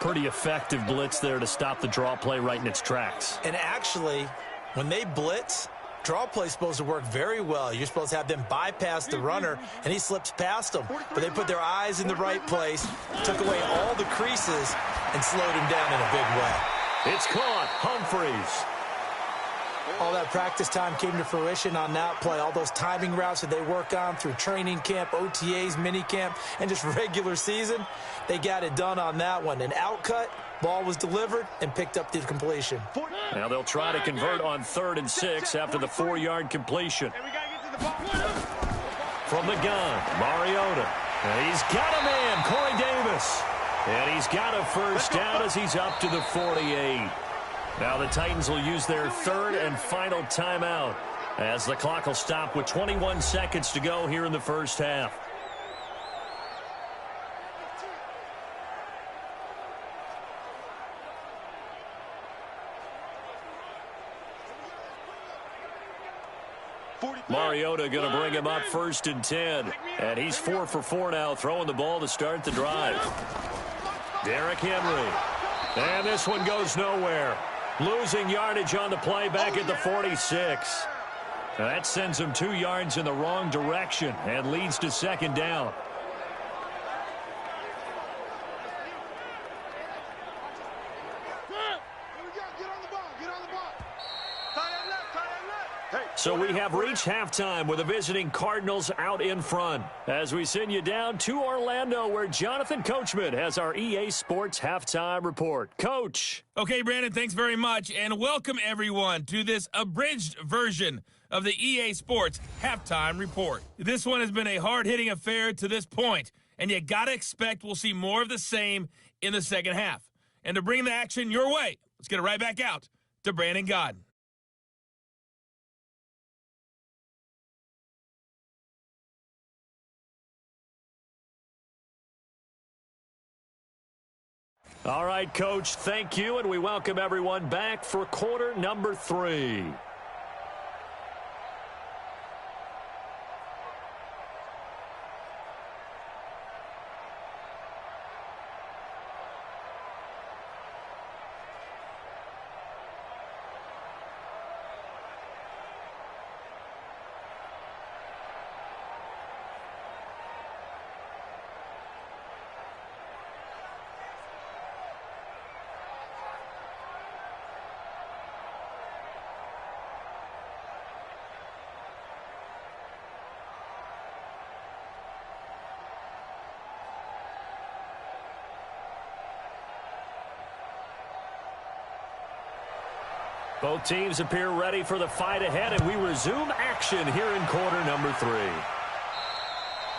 Pretty effective blitz there to stop the draw play right in its tracks. And actually, when they blitz, draw play is supposed to work very well. You're supposed to have them bypass the runner, and he slips past them. But they put their eyes in the right place, took away all the creases, and slowed him down in a big way. It's caught. Humphreys. All that practice time came to fruition on that play. All those timing routes that they work on through training camp, OTAs, minicamp, and just regular season, they got it done on that one. An outcut, ball was delivered, and picked up the completion. Now they'll try to convert on 3rd and 6 after the 4-yard completion. From the gun, Mariota. And he's got a man, Corey Davis. And he's got a first down as he's up to the 48. Now the Titans will use their 3rd and final timeout as the clock will stop with 21 seconds to go here in the first half. Mariota going to bring him up 1st and 10. And he's 4 for 4 now, throwing the ball to start the drive. Derrick Henry. And this one goes nowhere. Losing yardage on the play back at the 46. That sends him 2 yards in the wrong direction and leads to 2nd down. So we have reached halftime with the visiting Cardinals out in front. As we send you down to Orlando, where Jonathan Coachman has our EA Sports Halftime Report. Coach. Okay, Brandon, thanks very much, and welcome everyone to this abridged version of the EA Sports Halftime Report. This one has been a hard-hitting affair to this point, and you got to expect we'll see more of the same in the second half. And to bring the action your way, let's get it right back out to Brandon Godden. All right, Coach, thank you, and we welcome everyone back for quarter number 3. Both teams appear ready for the fight ahead, and we resume action here in quarter number 3.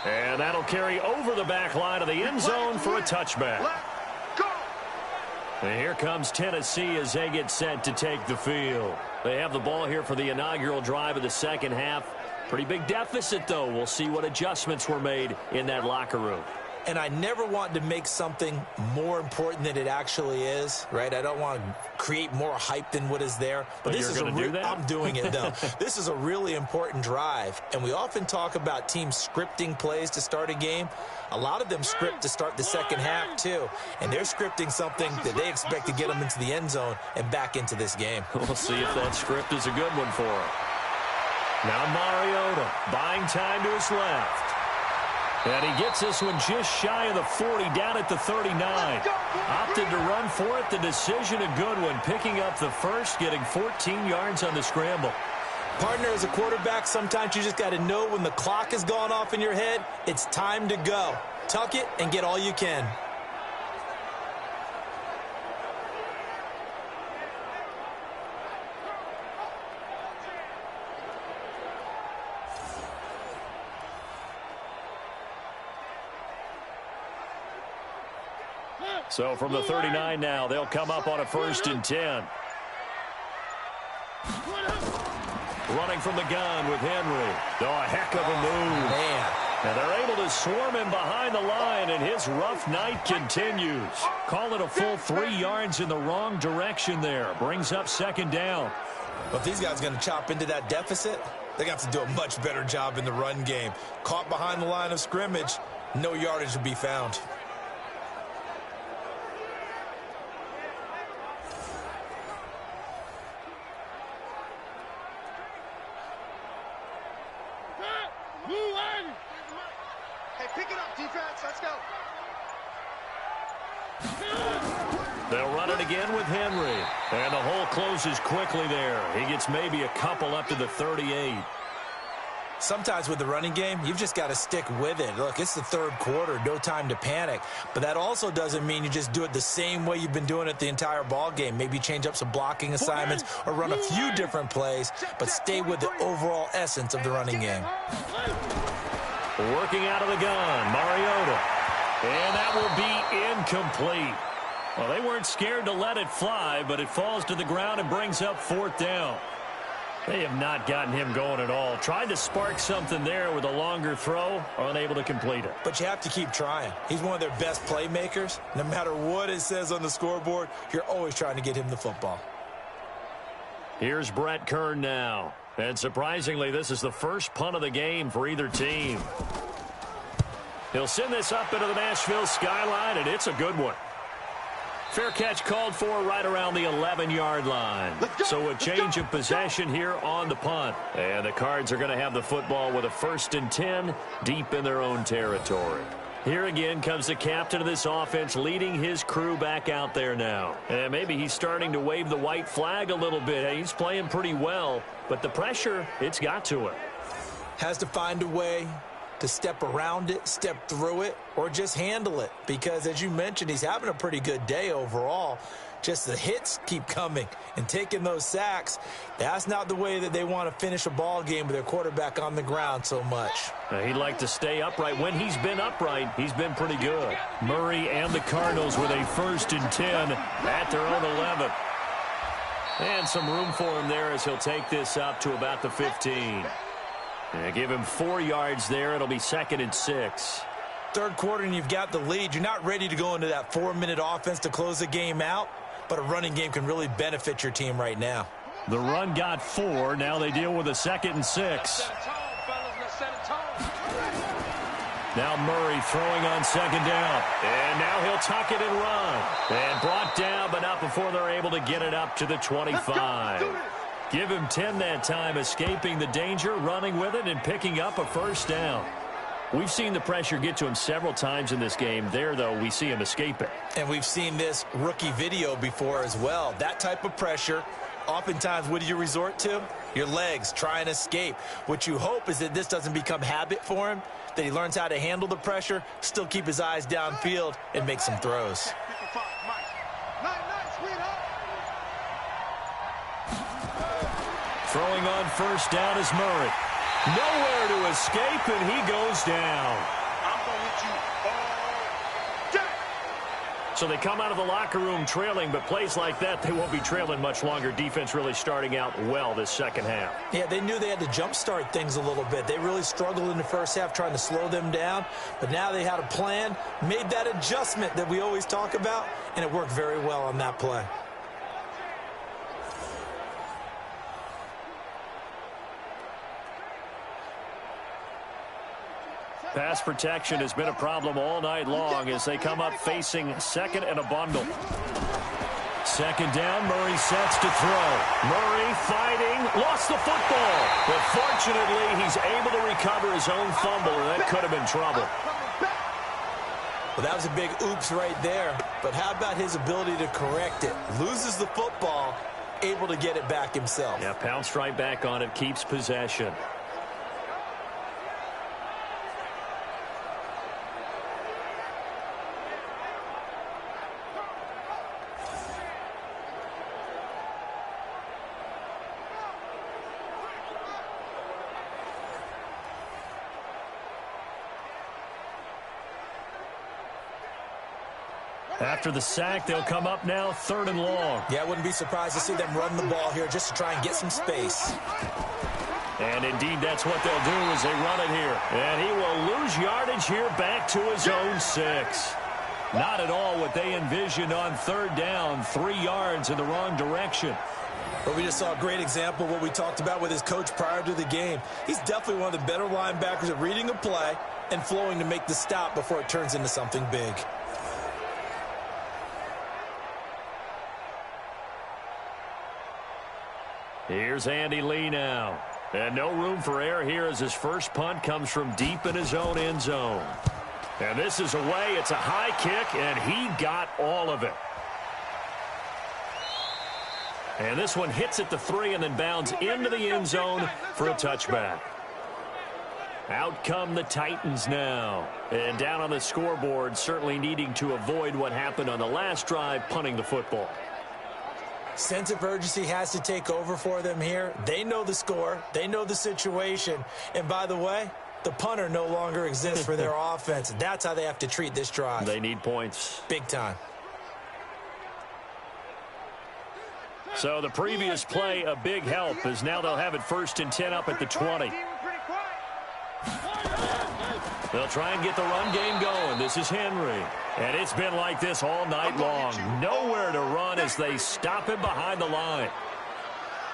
And that'll carry over the back line of the end zone for a touchback. And here comes Tennessee as they get set to take the field. They have the ball here for the inaugural drive of the second half. Pretty big deficit, though. We'll see what adjustments were made in that locker room. And I never want to make something more important than it actually is, right? I don't want to create more hype than what is there. But this is do that? I'm doing it, though. This is a really important drive. And we often talk about teams scripting plays to start a game. A lot of them script to start the second half, too. And they're scripting something that they expect to get them into the end zone and back into this game. We'll see if that script is a good one for them. Now Mariota buying time to his left. And he gets this one just shy of the 40, down at the 39. Opted to run for it. The decision a good one. Picking up the first, getting 14 yards on the scramble. Partner, as a quarterback, sometimes you just got to know when the clock has gone off in your head, it's time to go. Tuck it and get all you can. So from the 39 now, they'll come up on a 1st and 10. Running from the gun with Henry. Oh, a heck of a move. Man, And they're able to swarm him behind the line, and his rough night continues. Call it a full 3 yards in the wrong direction there. Brings up second down. Well, if these guys are going to chop into that deficit, they got to do a much better job in the run game. Caught behind the line of scrimmage, no yardage to be found. Hey, pick it up, defense. Let's go. They'll run it again with Henry. And the hole closes quickly there. He gets maybe a couple up to the 38. Sometimes with the running game, you've just got to stick with it. Look, it's the third quarter, no time to panic. But that also doesn't mean you just do it the same way you've been doing it the entire ball game. Maybe change up some blocking assignments or run a few different plays, but stay with the overall essence of the running game. Working out of the gun, Mariota. And that will be incomplete. Well, they weren't scared to let it fly, but it falls to the ground and brings up fourth down. They have not gotten him going at all. Tried to spark something there with a longer throw, unable to complete it. But you have to keep trying. He's one of their best playmakers. No matter what it says on the scoreboard, you're always trying to get him the football. Here's Brett Kern now. And surprisingly, this is the first punt of the game for either team. He'll send this up into the Nashville skyline, and it's a good one. Fair catch called for right around the 11-yard line. So a change of possession here on the punt. And the Cards are going to have the football with a 1st and 10 deep in their own territory. Here again comes the captain of this offense leading his crew back out there now. And maybe he's starting to wave the white flag a little bit. He's playing pretty well, but the pressure, it's got to him. Has to find a way to step around it, step through it, or just handle it. Because, as you mentioned, he's having a pretty good day overall. Just the hits keep coming and taking those sacks. That's not the way that they want to finish a ball game with their quarterback on the ground so much. He'd like to stay upright. When he's been upright, he's been pretty good. Murray and the Cardinals with a 1st and 10 at their own 11. And some room for him there as he'll take this up to about the 15. Give him 4 yards there. It'll be 2nd and 6. Third quarter and you've got the lead. You're not ready to go into that 4-minute offense to close the game out, but a running game can really benefit your team right now. The run got 4. Now they deal with a 2nd and 6. Now Murray throwing on 2nd down. And now he'll tuck it and run. And brought down, but not before they're able to get it up to the 25. Give him 10 that time, escaping the danger, running with it, and picking up a 1st down. We've seen the pressure get to him several times in this game. There, though, we see him escape it. And we've seen this rookie video before as well. That type of pressure, oftentimes, what do you resort to? Your legs, try and escape. What you hope is that this doesn't become habit for him, that he learns how to handle the pressure, still keep his eyes downfield, and make some throws. Throwing on 1st down is Murray. Nowhere to escape, and he goes down. I'm going to hit you all day. So they come out of the locker room trailing, but plays like that, they won't be trailing much longer. Defense really starting out well this second half. Yeah, they knew they had to jumpstart things a little bit. They really struggled in the first half trying to slow them down, but now they had a plan, made that adjustment that we always talk about, and it worked very well on that play. Pass protection has been a problem all night long as they come up facing 2nd and a bundle. 2nd down, Murray sets to throw. Murray fighting, lost the football. But fortunately, he's able to recover his own fumble, and that could have been trouble. Well, that was a big oops right there. But how about his ability to correct it? Loses the football, able to get it back himself. Yeah, pounced right back on it, keeps possession. After the sack, they'll come up now 3rd and long. Yeah, I wouldn't be surprised to see them run the ball here just to try and get some space. And indeed, that's what they'll do as they run it here. And he will lose yardage here back to his own 6. Not at all what they envisioned on third down. 3 yards in the wrong direction. But we just saw a great example of what we talked about with his coach prior to the game. He's definitely one of the better linebackers at reading a play and flowing to make the stop before it turns into something big. Here's Andy Lee now. And no room for error here as his first punt comes from deep in his own end zone. And this is away. It's a high kick, and he got all of it. And this one hits at the 3 and then bounds into the end zone for a touchback. Out come the Titans now. And down on the scoreboard, certainly needing to avoid what happened on the last drive, punting the football. Sense of urgency has to take over for them here. They know the score. They know the situation. And by the way, the punter no longer exists for their offense. That's how they have to treat this drive. They need points. Big time. So the previous play, a big help, as now they'll have it 1st and 10 up at the 20. They'll try and get the run game going. This is Henry. And it's been like this all night long. Nowhere to run as they stop him behind the line.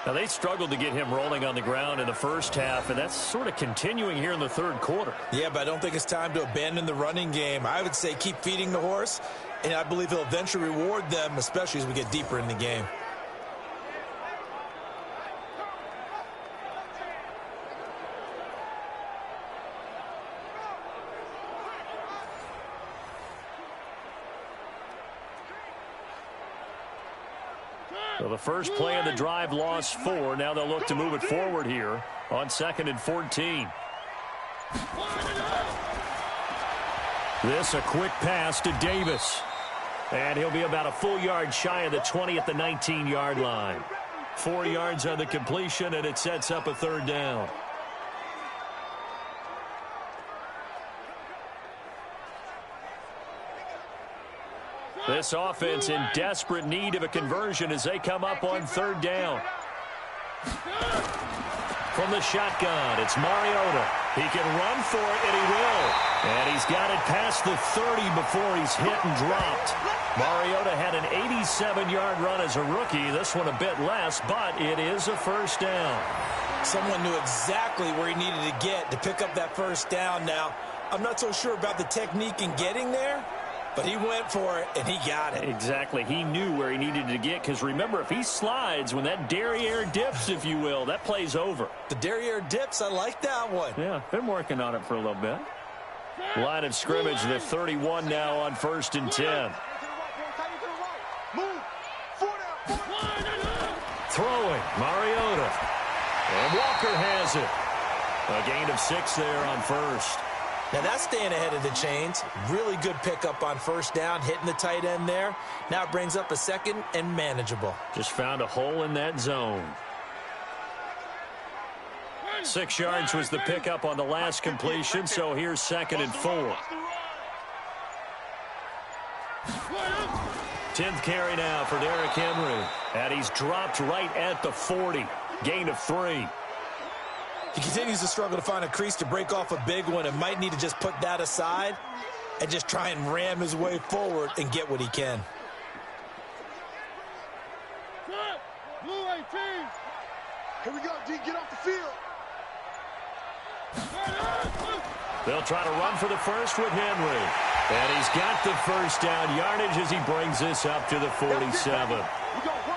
Now, they struggled to get him rolling on the ground in the first half, and that's sort of continuing here in the third quarter. Yeah, but I don't think it's time to abandon the running game. I would say keep feeding the horse, and I believe he'll eventually reward them, especially as we get deeper in the game. So the first play of the drive lost 4. Now they'll look to move it forward here on 2nd and 14. This a quick pass to Davis. And he'll be about a full yard shy of the 20 at the 19-yard line. 4 yards on the completion, and it sets up a 3rd down. This offense in desperate need of a conversion as they come up on 3rd down. From the shotgun, it's Mariota. He can run for it, and he will. And he's got it past the 30 before he's hit and dropped. Mariota had an 87-yard run as a rookie. This one a bit less, but it is a 1st down. Someone knew exactly where he needed to get to pick up that 1st down. Now, I'm not so sure about the technique in getting there, but he went for it, and he got it. Exactly. He knew where he needed to get, because remember, if he slides, when that derriere dips, if you will, that play's over. The derriere dips, I like that one. Yeah, been working on it for a little bit. Line of scrimmage, the 31 now on 1st and 10. Throwing, Mariota. And Walker has it. A gain of 6 there on 1st. Now that's staying ahead of the chains. Really good pickup on 1st down, hitting the tight end there. Now it brings up a 2nd and manageable. Just found a hole in that zone. 6 yards was the pickup on the last completion, so here's 2nd and 4. 10th carry now for Derrick Henry. And he's dropped right at the 40. Gain of 3. He continues to struggle to find a crease to break off a big one and might need to just put that aside and just try and ram his way forward and get what he can. Blue 18. Here we go, D. Get off the field. They'll try to run for the 1st with Henry. And he's got the 1st down yardage as he brings this up to the 47.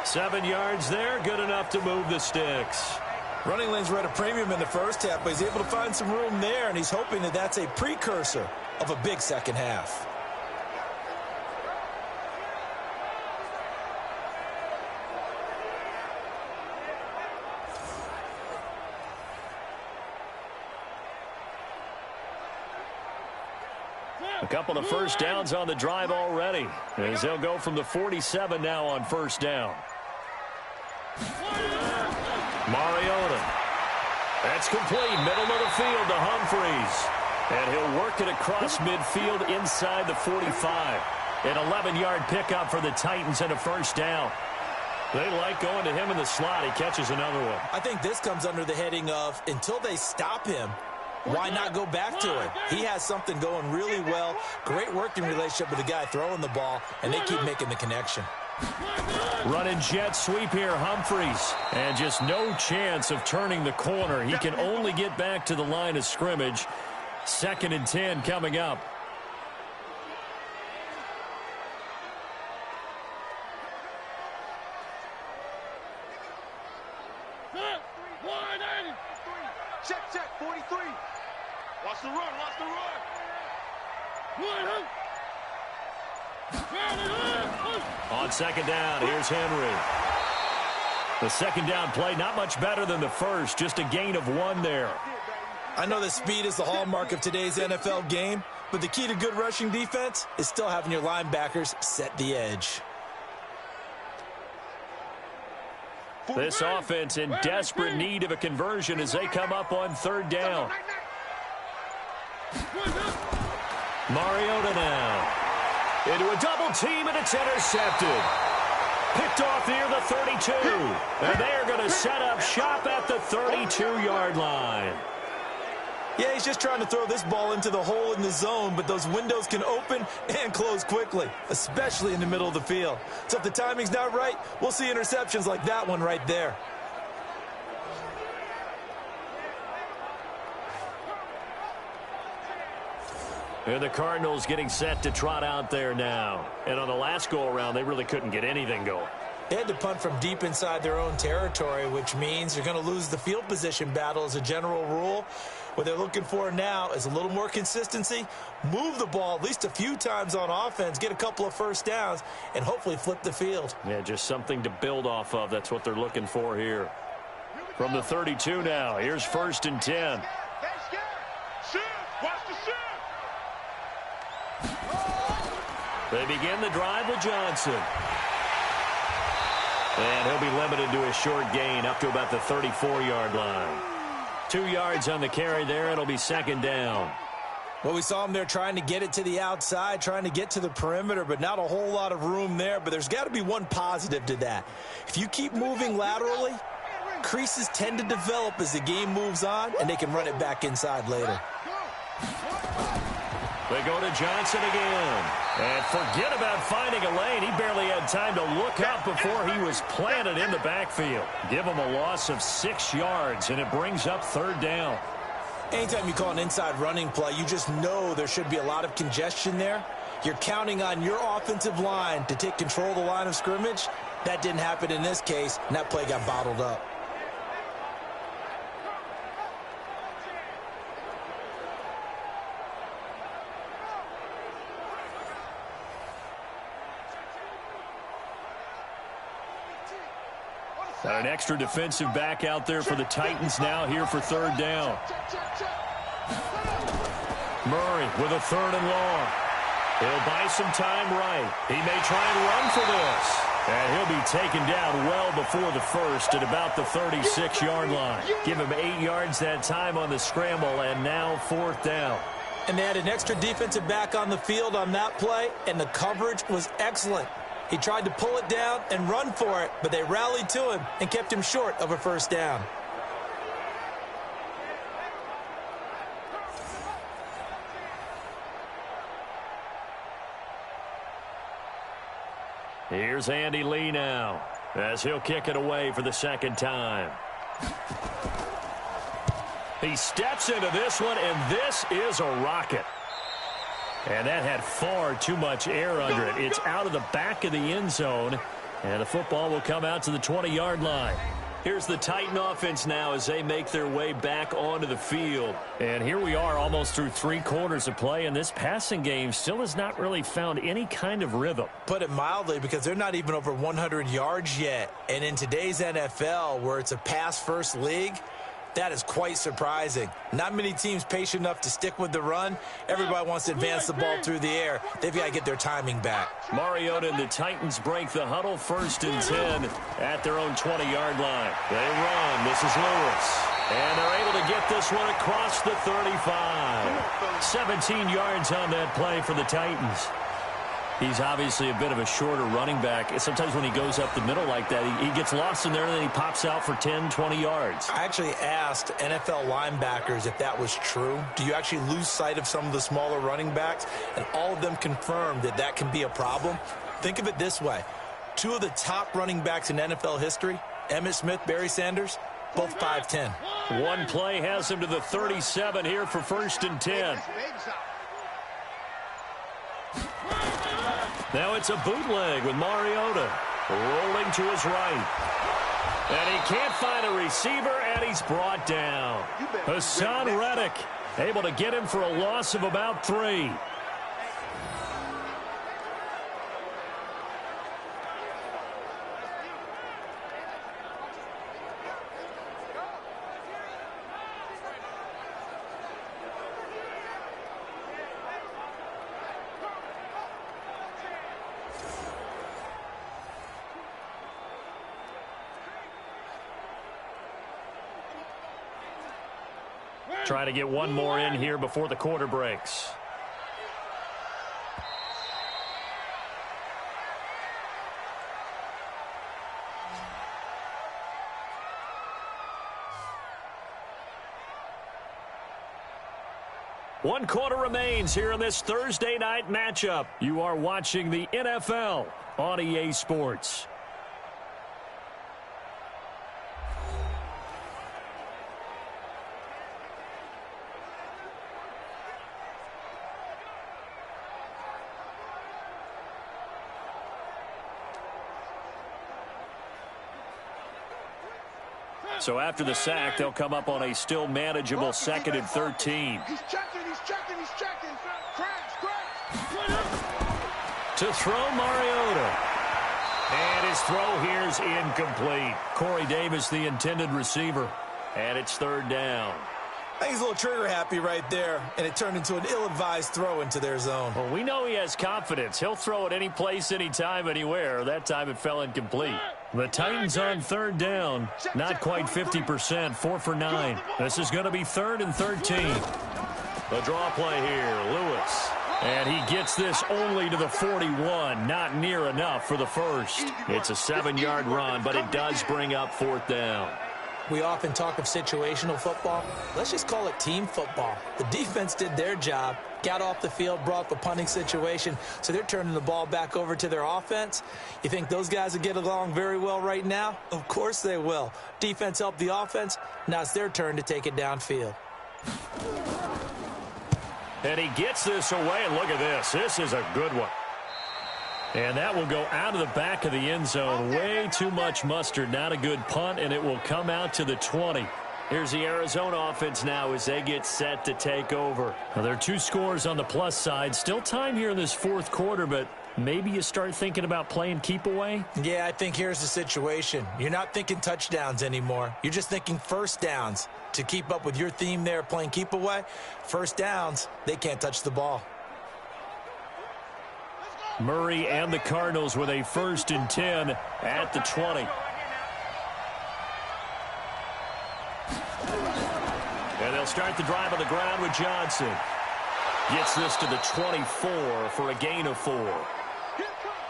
7 yards there, good enough to move the sticks. Running lanes were at a premium in the first half, but he's able to find some room there, and he's hoping that that's a precursor of a big second half. A couple of 1st downs on the drive already, as they'll go from the 47 now on 1st down. Mariota. That's complete. Middle of the field to Humphreys. And he'll work it across midfield inside the 45. An 11-yard pickup for the Titans and a 1st down. They like going to him in the slot. He catches another one. I think this comes under the heading of until they stop him, why not go back to him? He has something going really well. Great working relationship with the guy throwing the ball, and they keep making the connection. Running jet sweep here, Humphries. And just no chance of turning the corner. He can only get back to the line of scrimmage. 2nd and 10 coming up. Check, 43. Watch the run. On 2nd down, here's Henry. The 2nd down play, not much better than the first, just a gain of 1 there. I know that speed is the hallmark of today's NFL game, but the key to good rushing defense is still having your linebackers set the edge. This offense in desperate need of a conversion as they come up on 3rd down. Mariota now. Into a double team, and it's intercepted. Picked off near the 32. And they are going to set up shop at the 32-yard line. Yeah, he's just trying to throw this ball into the hole in the zone, but those windows can open and close quickly, especially in the middle of the field. So if the timing's not right, we'll see interceptions like that one right there. And the Cardinals getting set to trot out there now. And on the last go-around, they really couldn't get anything going. They had to punt from deep inside their own territory, which means you're going to lose the field position battle as a general rule. What they're looking for now is a little more consistency, move the ball at least a few times on offense, get a couple of first downs, and hopefully flip the field. Yeah, just something to build off of. That's what they're looking for here. From the 32 now, here's 1st and 10. They begin the drive with Johnson. And he'll be limited to a short gain up to about the 34-yard line. 2 yards on the carry there. It'll be 2nd down. Well, we saw him there trying to get it to the outside, trying to get to the perimeter, but not a whole lot of room there. But there's got to be one positive to that. If you keep moving laterally, creases tend to develop as the game moves on, and they can run it back inside later. They go to Johnson again. And forget about finding a lane. He barely had time to look up before he was planted in the backfield. Give him a loss of 6 yards, and it brings up 3rd down. Anytime you call an inside running play, you just know there should be a lot of congestion there. You're counting on your offensive line to take control of the line of scrimmage. That didn't happen in this case, and that play got bottled up. Got an extra defensive back out there for the Titans now here for 3rd down. Murray with a 3rd and long. He'll buy some time right. He may try and run for this. And he'll be taken down well before the first at about the 36-yard line. Give him 8 yards that time on the scramble, and now 4th down. And they had an extra defensive back on the field on that play, and the coverage was excellent. He tried to pull it down and run for it, but they rallied to him and kept him short of a 1st down. Here's Andy Lee now as he'll kick it away for the 2nd time. He steps into this one, and this is a rocket. And that had far too much air under it. It's out of the back of the end zone, and the football will come out to the 20-yard line. Here's the Titan offense now as they make their way back onto the field. And here we are almost through 3 quarters of play, and this passing game still has not really found any kind of rhythm. Put it mildly, because they're not even over 100 yards yet. And in today's NFL, where it's a pass-first league, that is quite surprising. Not many teams patient enough to stick with the run. Everybody wants to advance the ball through the air. They've got to get their timing back. Mariota and the Titans break the huddle 1st and 10 at their own 20-yard line. They run. This is Lewis. And they're able to get this one across the 35. 17 yards on that play for the Titans. He's obviously a bit of a shorter running back. Sometimes when he goes up the middle like that, he gets lost in there, and then he pops out for 10, 20 yards. I actually asked NFL linebackers if that was true. Do you actually lose sight of some of the smaller running backs? And all of them confirmed that that can be a problem. Think of it this way. 2 of the top running backs in NFL history, Emmitt Smith, Barry Sanders, both 5'10". One play has him to the 37 here for 1st and 10. Now it's a bootleg with Mariota rolling to his right. And he can't find a receiver, and he's brought down. Hassan Reddick able to get him for a loss of about 3. Trying to get one more in here before the quarter breaks. One quarter remains here in this Thursday night matchup. You are watching the NFL on EA Sports. So after the sack, they'll come up on a still manageable 2nd and 13. He's checking. Crash. To throw Mariota. And his throw here's incomplete. Corey Davis, the intended receiver. And it's 3rd down. I think he's a little trigger happy right there, and it turned into an ill-advised throw into their zone. Well, we know he has confidence. He'll throw it any place, anytime, anywhere. That time it fell incomplete. The Titans on 3rd down. Not quite 50%, 4 for 9. This is going to be 3rd and 13. The draw play here, Lewis. And he gets this only to the 41. Not near enough for the first. It's a 7-yard run, but it does bring up 4th down. We often talk of situational football. Let's just call it team football. The defense did their job, got off the field, brought up a punting situation, so they're turning the ball back over to their offense. You think those guys will get along very well right now? Of course they will. Defense helped the offense. Now it's their turn to take it downfield. And he gets this away, and look at this. This is a good one. And that will go out of the back of the end zone. Way too much mustard. Not a good punt, and it will come out to the 20. Here's the Arizona offense now as they get set to take over. Now, there are 2 scores on the plus side. Still time here in this 4th quarter, but maybe you start thinking about playing keep away? Yeah, I think here's the situation. You're not thinking touchdowns anymore. You're just thinking first downs. To keep up with your theme there, playing keep away, first downs, they can't touch the ball. Murray and the Cardinals with a 1st and 10 at the 20. And they'll start the drive on the ground with Johnson. Gets this to the 24 for a gain of 4.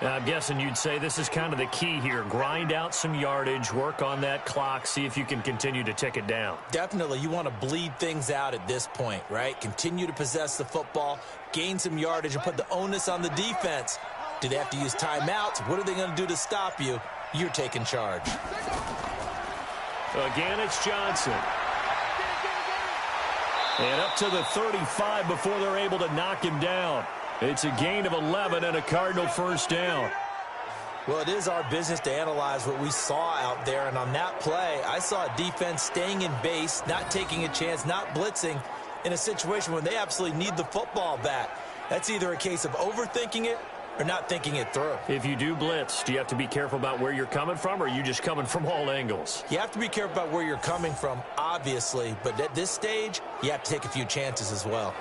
I'm guessing you'd say this is kind of the key here. Grind out some yardage, work on that clock, see if you can continue to tick it down. Definitely. You want to bleed things out at this point, right? Continue to possess the football, gain some yardage, and put the onus on the defense. Do they have to use timeouts? What are they going to do to stop you? You're taking charge. Again, it's Johnson. And up to the 35 before they're able to knock him down. It's a gain of 11 and a Cardinal 1st down. Well, it is our business to analyze what we saw out there. And on that play, I saw a defense staying in base, not taking a chance, not blitzing in a situation where they absolutely need the football back. That's either a case of overthinking it or not thinking it through. If you do blitz, do you have to be careful about where you're coming from, or are you just coming from all angles? You have to be careful about where you're coming from, obviously. But at this stage, you have to take a few chances as well.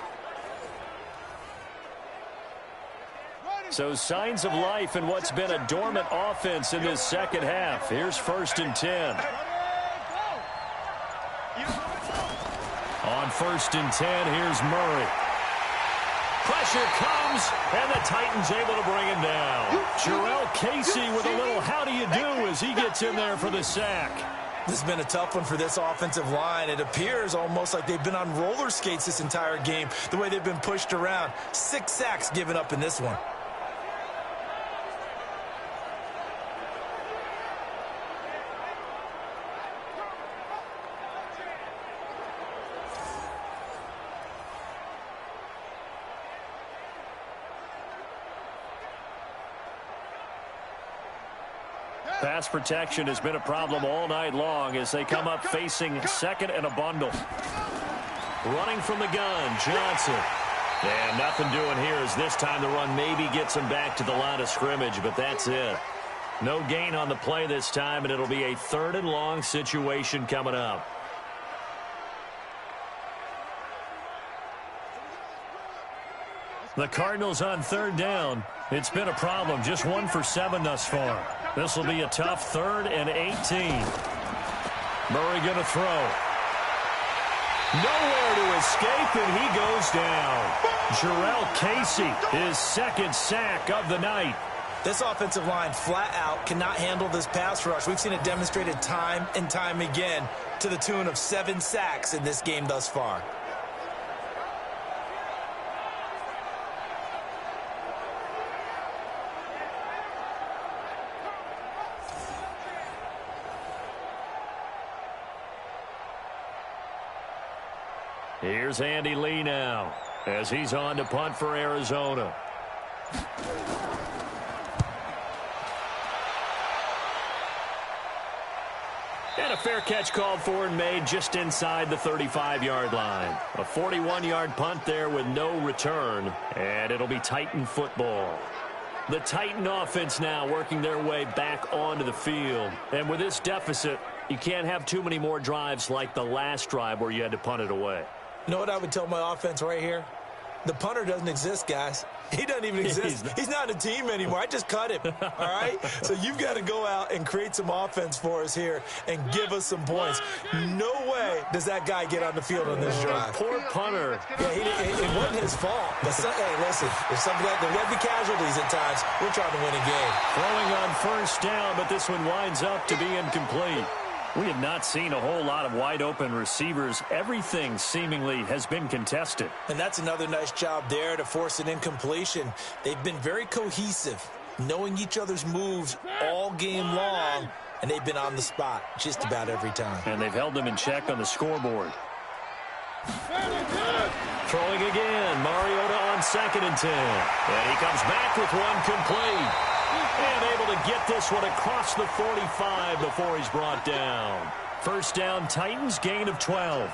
So signs of life in what's been a dormant offense in this 2nd half. Here's 1st and 10. On 1st and 10, here's Murray. Pressure comes, and the Titans able to bring him down. Jarrell Casey with a little how do you do as he gets in there for the sack. This has been a tough one for this offensive line. It appears almost like they've been on roller skates this entire game, the way they've been pushed around. 6 sacks given up in this one. Pass protection has been a problem all night long as they come up facing second and a bundle. Running from the gun, Johnson. And nothing doing here as this time the run maybe gets him back to the line of scrimmage, but that's it. No gain on the play this time, and it'll be a 3rd and long situation coming up. The Cardinals on 3rd down. It's been a problem. Just 1 for 7 thus far. This will be a tough 3rd and 18. Murray going to throw. Nowhere to escape, and he goes down. Jarrell Casey, his 2nd sack of the night. This offensive line flat out cannot handle this pass rush. We've seen it demonstrated time and time again to the tune of 7 sacks in this game thus far. Here's Andy Lee now as he's on to punt for Arizona. And a fair catch called for and made just inside the 35-yard line. A 41-yard punt there with no return, and it'll be Titan football. The Titan offense now working their way back onto the field. And with this deficit, you can't have too many more drives like the last drive where you had to punt it away. You know what I would tell my offense right here? The punter doesn't exist, guys. He doesn't even exist. He's not a team anymore. I just cut him, all right? So you've got to go out and create some offense for us here and give us some points. No way does that guy get on the field on this drive. Poor punter. Yeah, it wasn't his fault. But hey, listen, there's something that there will be casualties at times. We're trying to win a game. Throwing on 1st down, but this one winds up to be incomplete. We have not seen a whole lot of wide-open receivers. Everything seemingly has been contested. And that's another nice job there to force an incompletion. They've been very cohesive, knowing each other's moves all game long, and they've been on the spot just about every time. And they've held them in check on the scoreboard. Throwing again, Mariota on 2nd and 10. And he comes back with one complete. And able to get this one across the 45 before he's brought down. 1st down, Titans, gain of 12.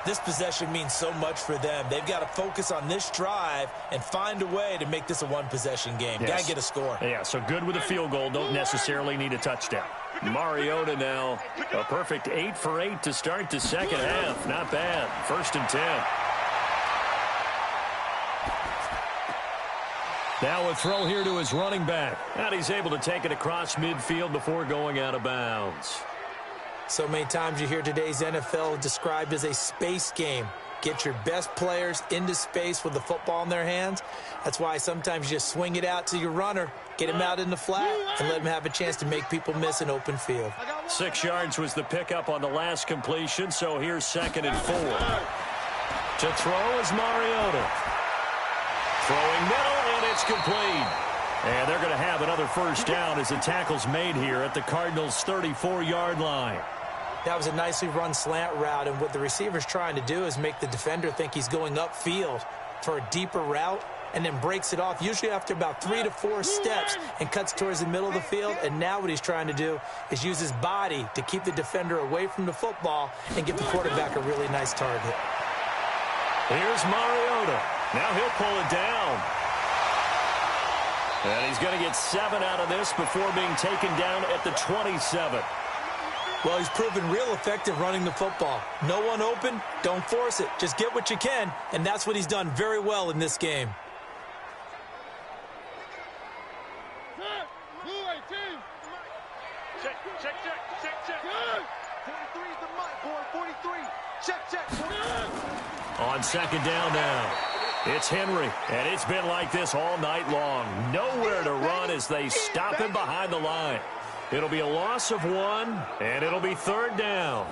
This possession means so much for them. They've got to focus on this drive and find a way to make this a one-possession game. Yes. Got to get a score. Yeah, so good with a field goal. Don't necessarily need a touchdown. Mariota now, a perfect 8 for 8 to start the 2nd half. Not bad. 1st and 10. Now a throw here to his running back. And he's able to take it across midfield before going out of bounds. So many times you hear today's NFL described as a space game. Get your best players into space with the football in their hands. That's why sometimes you just swing it out to your runner, get him out in the flat, and let him have a chance to make people miss an open field. 6 yards was the pickup on the last completion, so here's 2nd and 4. To throw is Mariota. Throwing middle, and it's complete. And they're going to have another 1st down as the tackle's made here at the Cardinals' 34-yard line. That was a nicely run slant route, and what the receiver's trying to do is make the defender think he's going upfield for a deeper route and then breaks it off, usually after about 3 to 4 steps, and cuts towards the middle of the field. And now what he's trying to do is use his body to keep the defender away from the football and give the quarterback a really nice target. Here's Mariota. Now he'll pull it down. And he's going to get 7 out of this before being taken down at the 27. Well, he's proven real effective running the football. No one open, don't force it. Just get what you can, and that's what he's done very well in this game. Check. 43 is the mic, boy. 43. Check. On 2nd down now. It's Henry, and it's been like this all night long. Nowhere to run as they stop him behind the line. It'll be a loss of 1, and it'll be 3rd down.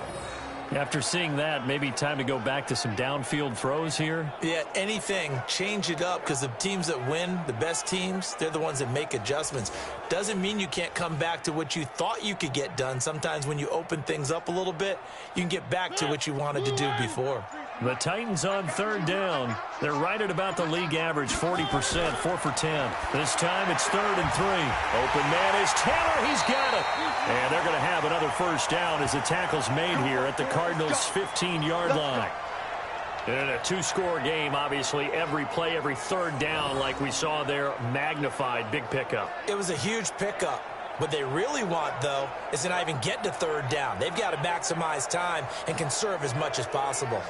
After seeing that, maybe time to go back to some downfield throws here. Yeah, anything. Change it up, because the teams that win, the best teams, they're the ones that make adjustments. Doesn't mean you can't come back to what you thought you could get done. Sometimes when you open things up a little bit, you can get back to what you wanted to do before. The Titans on 3rd down. They're right at about the league average, 40%, 4 for 10. This time it's 3rd and 3. Open man is Taylor. He's got it. And they're going to have another 1st down as the tackle's made here at the Cardinals' 15-yard line. And in a 2-score game, obviously, every play, every 3rd down, like we saw there, magnified. Big pickup. It was a huge pickup. What they really want, though, is to not even get to 3rd down. They've got to maximize time and conserve as much as possible.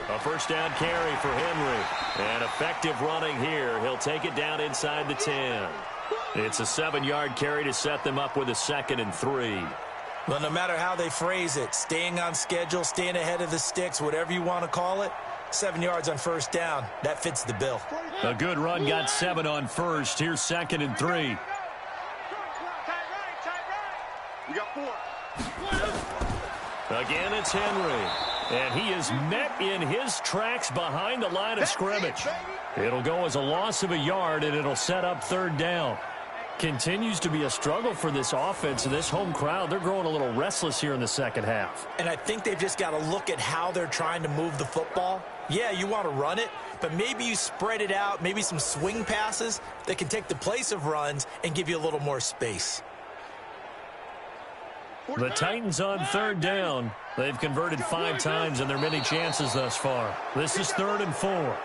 A 1st down carry for Henry. And effective running here. He'll take it down inside the 10. It's a 7-yard carry to set them up with a 2nd and 3. Well, no matter how they phrase it, staying on schedule, staying ahead of the sticks, whatever you want to call it, 7 yards on 1st down, that fits the bill. A good run got 7 on 1st. Here's 2nd and 3. We got 4. Again, it's Henry. And he is met in his tracks behind the line of scrimmage. It'll go as a loss of a yard, and it'll set up 3rd down. Continues to be a struggle for this offense. This home crowd, they're growing a little restless here in the 2nd half. And I think they've just got to look at how they're trying to move the football. Yeah, you want to run it, but maybe you spread it out, maybe some swing passes that can take the place of runs and give you a little more space. The Titans on 3rd down. They've converted 5 times in their many chances thus far. This is 3rd and 4.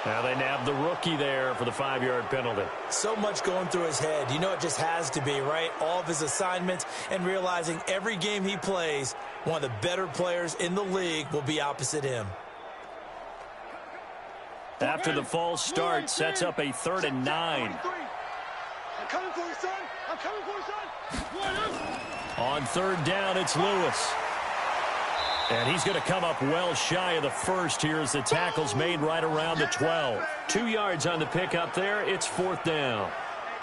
Now they nabbed the rookie there for the 5-yard penalty. So much going through his head. You know it just has to be, right? All of his assignments and realizing every game he plays, one of the better players in the league will be opposite him. After the false start, sets up a 3rd and 9. I'm coming for you, son. I'm coming for you, son. On 3rd down, it's Lewis. And he's going to come up well shy of the 1st here as the tackle's made right around the 12. 2 yards on the pickup there. It's 4th down.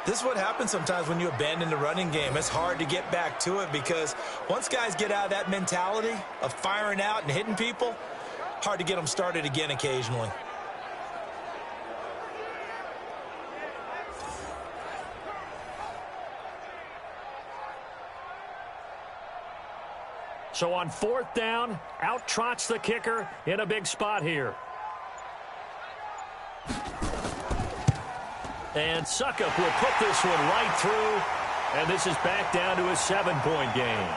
This is what happens sometimes when you abandon the running game. It's hard to get back to it because once guys get out of that mentality of firing out and hitting people, hard to get them started again occasionally. So on 4th down, out trots the kicker in a big spot here. And Suckup will put this one right through, and this is back down to a 7-point game.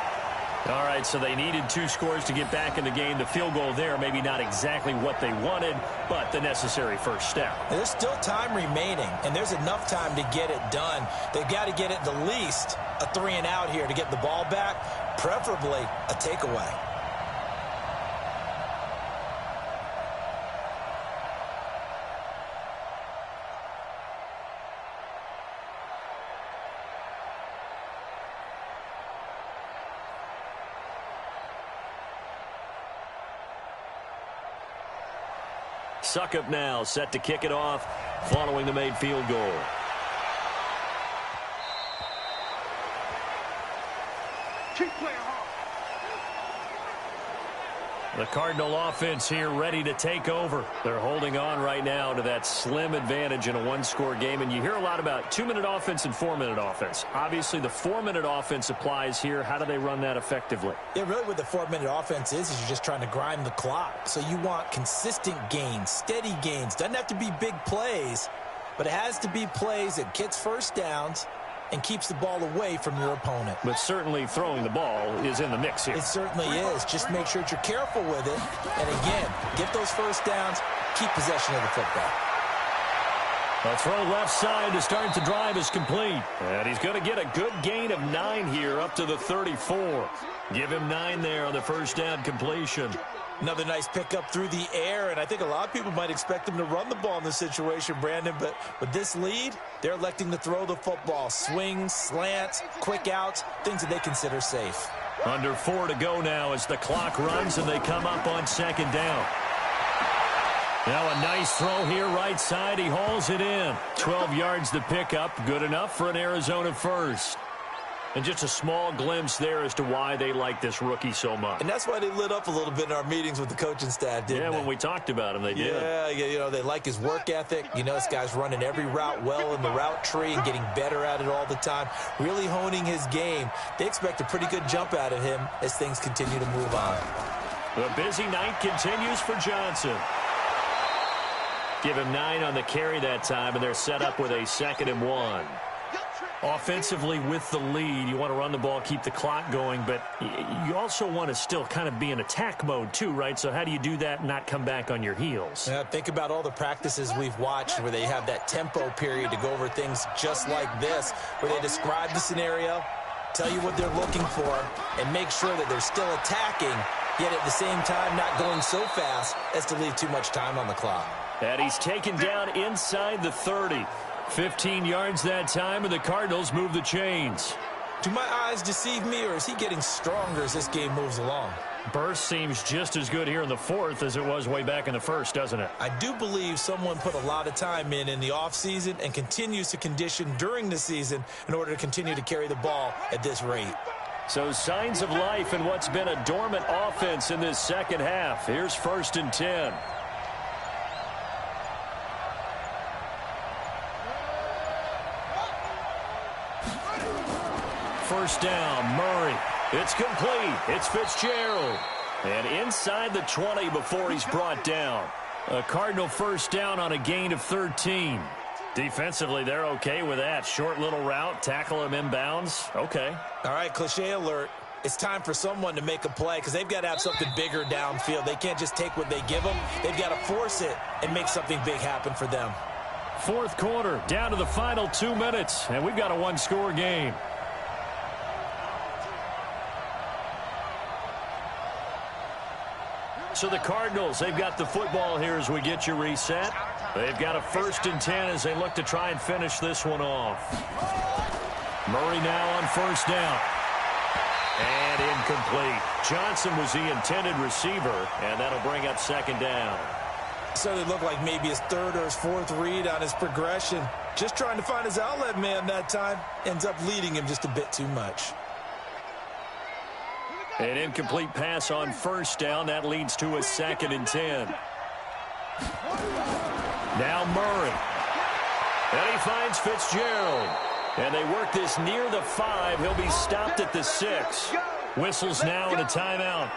All right, so they needed 2 scores to get back in the game. The field goal there, maybe not exactly what they wanted, but the necessary 1st step. There's still time remaining, and there's enough time to get it done. They've got to get it the least a 3-and-out here to get the ball back, preferably a takeaway. Suckup now set to kick it off following the made field goal. Keep playing hard. The Cardinal offense here ready to take over. They're holding on right now to that slim advantage in a 1-score game. And you hear a lot about 2-minute offense and 4-minute offense. Obviously, the 4-minute offense applies here. How do they run that effectively? Yeah, really what the 4-minute offense is you're just trying to grind the clock. So you want consistent gains, steady gains. Doesn't have to be big plays, but it has to be plays that gets 1st downs and keeps the ball away from your opponent. But certainly throwing the ball is in the mix here. It certainly is. Just make sure that you're careful with it. And again, get those 1st downs, keep possession of the football. A throw left side to start the drive is complete. And he's going to get a good gain of 9 here up to the 34. Give him 9 there on the first down completion. Another nice pickup through the air, and I think a lot of people might expect him to run the ball in this situation, Brandon, but with this lead, they're electing to throw the football. Swings, slants, quick outs, things that they consider safe. Under 4 to go now as the clock runs and they come up on second down. Now a nice throw here right side. He hauls it in. 12 yards to pick up. Good enough for an Arizona first. And just a small glimpse there as to why they like this rookie so much. And that's why they lit up a little bit in our meetings with the coaching staff, didn't they? When we talked about him, they did. Yeah, you know, they like his work ethic. You know, this guy's running every route well in the route tree and getting better at it all the time, really honing his game. They expect a pretty good jump out of him as things continue to move on. The busy night continues for Johnson. Give him 9 on the carry that time, and they're set up with a 2nd and 1. Offensively with the lead, you want to run the ball, keep the clock going, but you also want to still kind of be in attack mode too, right? So how do you do that and not come back on your heels? Yeah, think about all the practices we've watched where they have that tempo period to go over things just like this, where they describe the scenario, tell you what they're looking for, and make sure that they're still attacking, yet at the same time not going so fast as to leave too much time on the clock. And he's taken down inside the 30. 15 yards that time, and the Cardinals move the chains. Do my eyes deceive me, or is he getting stronger as this game moves along? Burst seems just as good here in the 4th as it was way back in the 1st, doesn't it? I do believe someone put a lot of time in the offseason and continues to condition during the season in order to continue to carry the ball at this rate. So signs of life in what's been a dormant offense in this second half. Here's 1st and 10. First down, Murray. It's complete. It's Fitzgerald. And inside the 20 before he's brought down. A Cardinal first down on a gain of 13. Defensively, they're okay with that. Short little route, tackle him inbounds. Okay. All right, cliche alert. It's time for someone to make a play because they've got to have something bigger downfield. They can't just take what they give them. They've got to force it and make something big happen for them. 4th quarter, down to the final 2 minutes, and we've got a 1-score game. So the Cardinals, they've got the football here as we get you reset. They've got a 1st and 10 as they look to try and finish this one off. Murray now on 1st down. And incomplete. Johnson was the intended receiver, and that'll bring up 2nd down. So it looked like maybe his 3rd or his 4th read on his progression. Just trying to find his outlet man that time. Ends up leading him just a bit too much. An incomplete pass on 1st down. That leads to a 2nd and 10. Now Murray. And he finds Fitzgerald. And they work this near the 5. He'll be stopped at the 6. Whistles now and a timeout.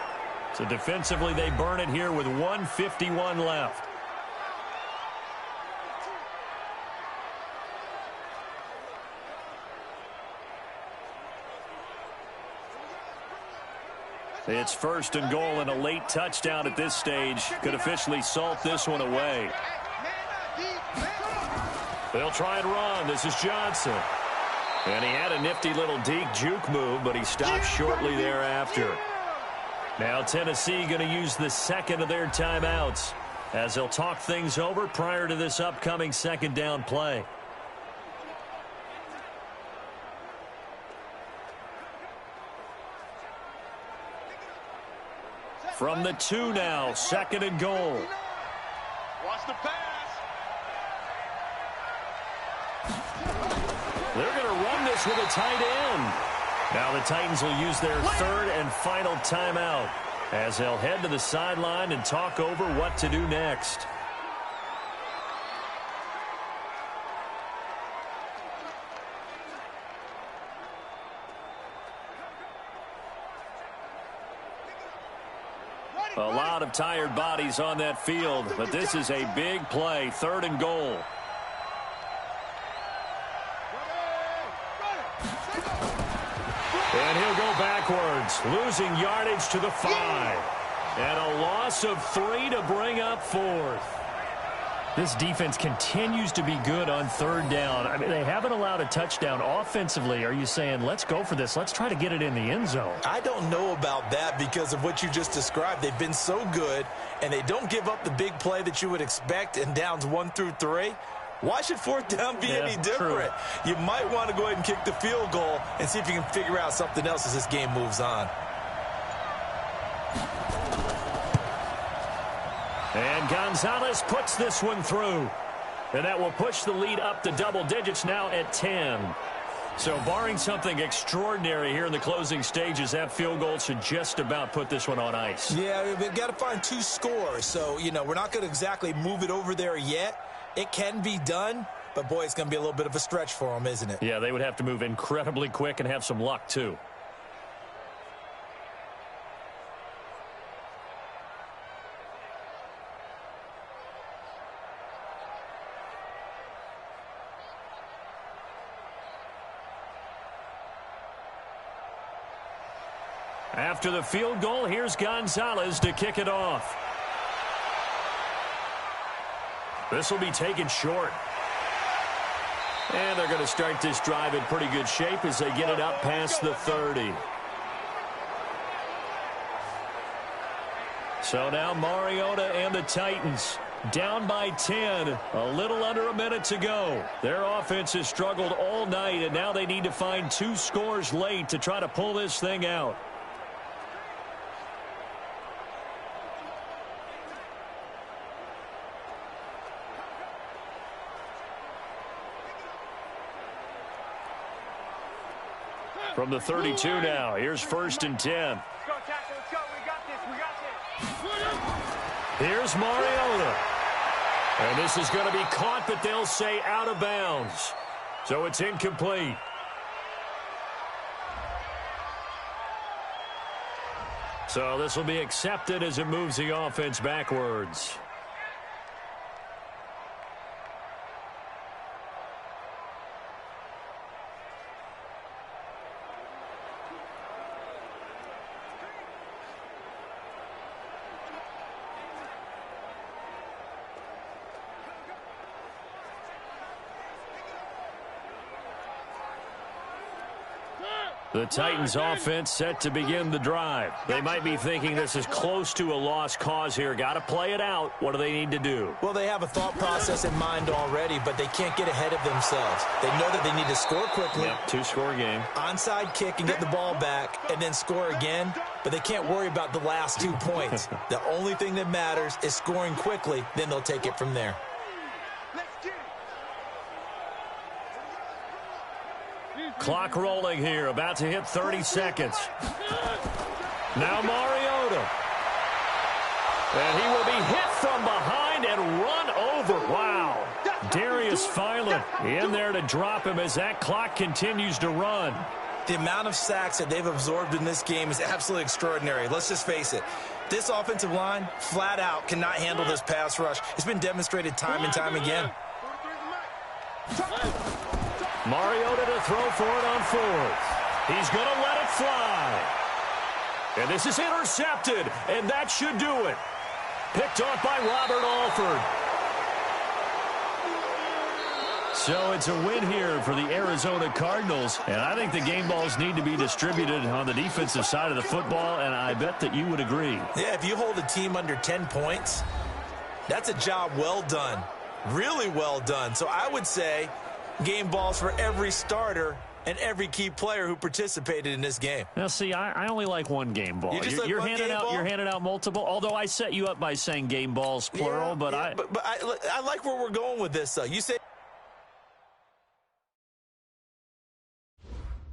So defensively they burn it here with 1:51 left. It's 1st and goal, and a late touchdown at this stage could officially salt this one away. They'll try and run. This is Johnson. And he had a nifty little deke juke move, but he stopped shortly thereafter. Now Tennessee going to use the 2nd of their timeouts as they'll talk things over prior to this upcoming 2nd down play. From the 2 now, 2nd and goal. Watch the pass. They're going to run this with a tight end. Now the Titans will use their 3rd and final timeout as they'll head to the sideline and talk over what to do next. A lot of tired bodies on that field, but this is a big play, 3rd and goal. And he'll go backwards, losing yardage to the 5. And a loss of 3 to bring up 4th. This defense continues to be good on third down. I mean, they haven't allowed a touchdown offensively. Are you saying, let's go for this? Let's try to get it in the end zone. I don't know about that because of what you just described. They've been so good, and they don't give up the big play that you would expect in downs 1 through 3. Why should fourth down be any different? True. You might want to go ahead and kick the field goal and see if you can figure out something else as this game moves on. And Gonzalez puts this one through. And that will push the lead up to double digits now at 10. So barring something extraordinary here in the closing stages, that field goal should just about put this one on ice. Yeah, we've got to find 2 scores. So, we're not going to exactly move it over there yet. It can be done, but, boy, it's going to be a little bit of a stretch for them, isn't it? Yeah, they would have to move incredibly quick and have some luck, too. After the field goal, here's Gonzalez to kick it off. This will be taken short. And they're going to start this drive in pretty good shape as they get it up past the 30. So now Mariota and the Titans down by 10. A little under a minute to go. Their offense has struggled all night, and now they need to find 2 scores late to try to pull this thing out. From the 32 now, here's 1st and 10. Let's go, tackle. Let's go. We got this. We got this. Here's Mariota. And this is going to be caught, but they'll say out of bounds. So it's incomplete. So this will be accepted as it moves the offense backwards. The Titans offense set to begin the drive. They might be thinking this is close to a lost cause here. Got to play it out. What do they need to do? Well, they have a thought process in mind already, but they can't get ahead of themselves. They know that they need to score quickly. Yep, 2-score game. Onside kick and get the ball back and then score again, but they can't worry about the last 2 points. The only thing that matters is scoring quickly, then they'll take it from there. Clock rolling here, about to hit 30 seconds. Now Mariota. And he will be hit from behind and run over. Wow. Darius Philon in there to drop him as that clock continues to run. The amount of sacks that they've absorbed in this game is absolutely extraordinary. Let's just face it. This offensive line, flat out, cannot handle this pass rush. It's been demonstrated time and time again. Mariota to throw for it on 4th. He's going to let it fly. And this is intercepted, and that should do it. Picked off by Robert Alford. So it's a win here for the Arizona Cardinals, and I think the game balls need to be distributed on the defensive side of the football, and I bet that you would agree. Yeah, if you hold a team under 10 points, that's a job well done. Really well done. So I would say game balls for every starter and every key player who participated in this game. Now, see, I only like one game ball. You're handing out multiple. Although I set you up by saying game balls plural, but I like where we're going with this. You say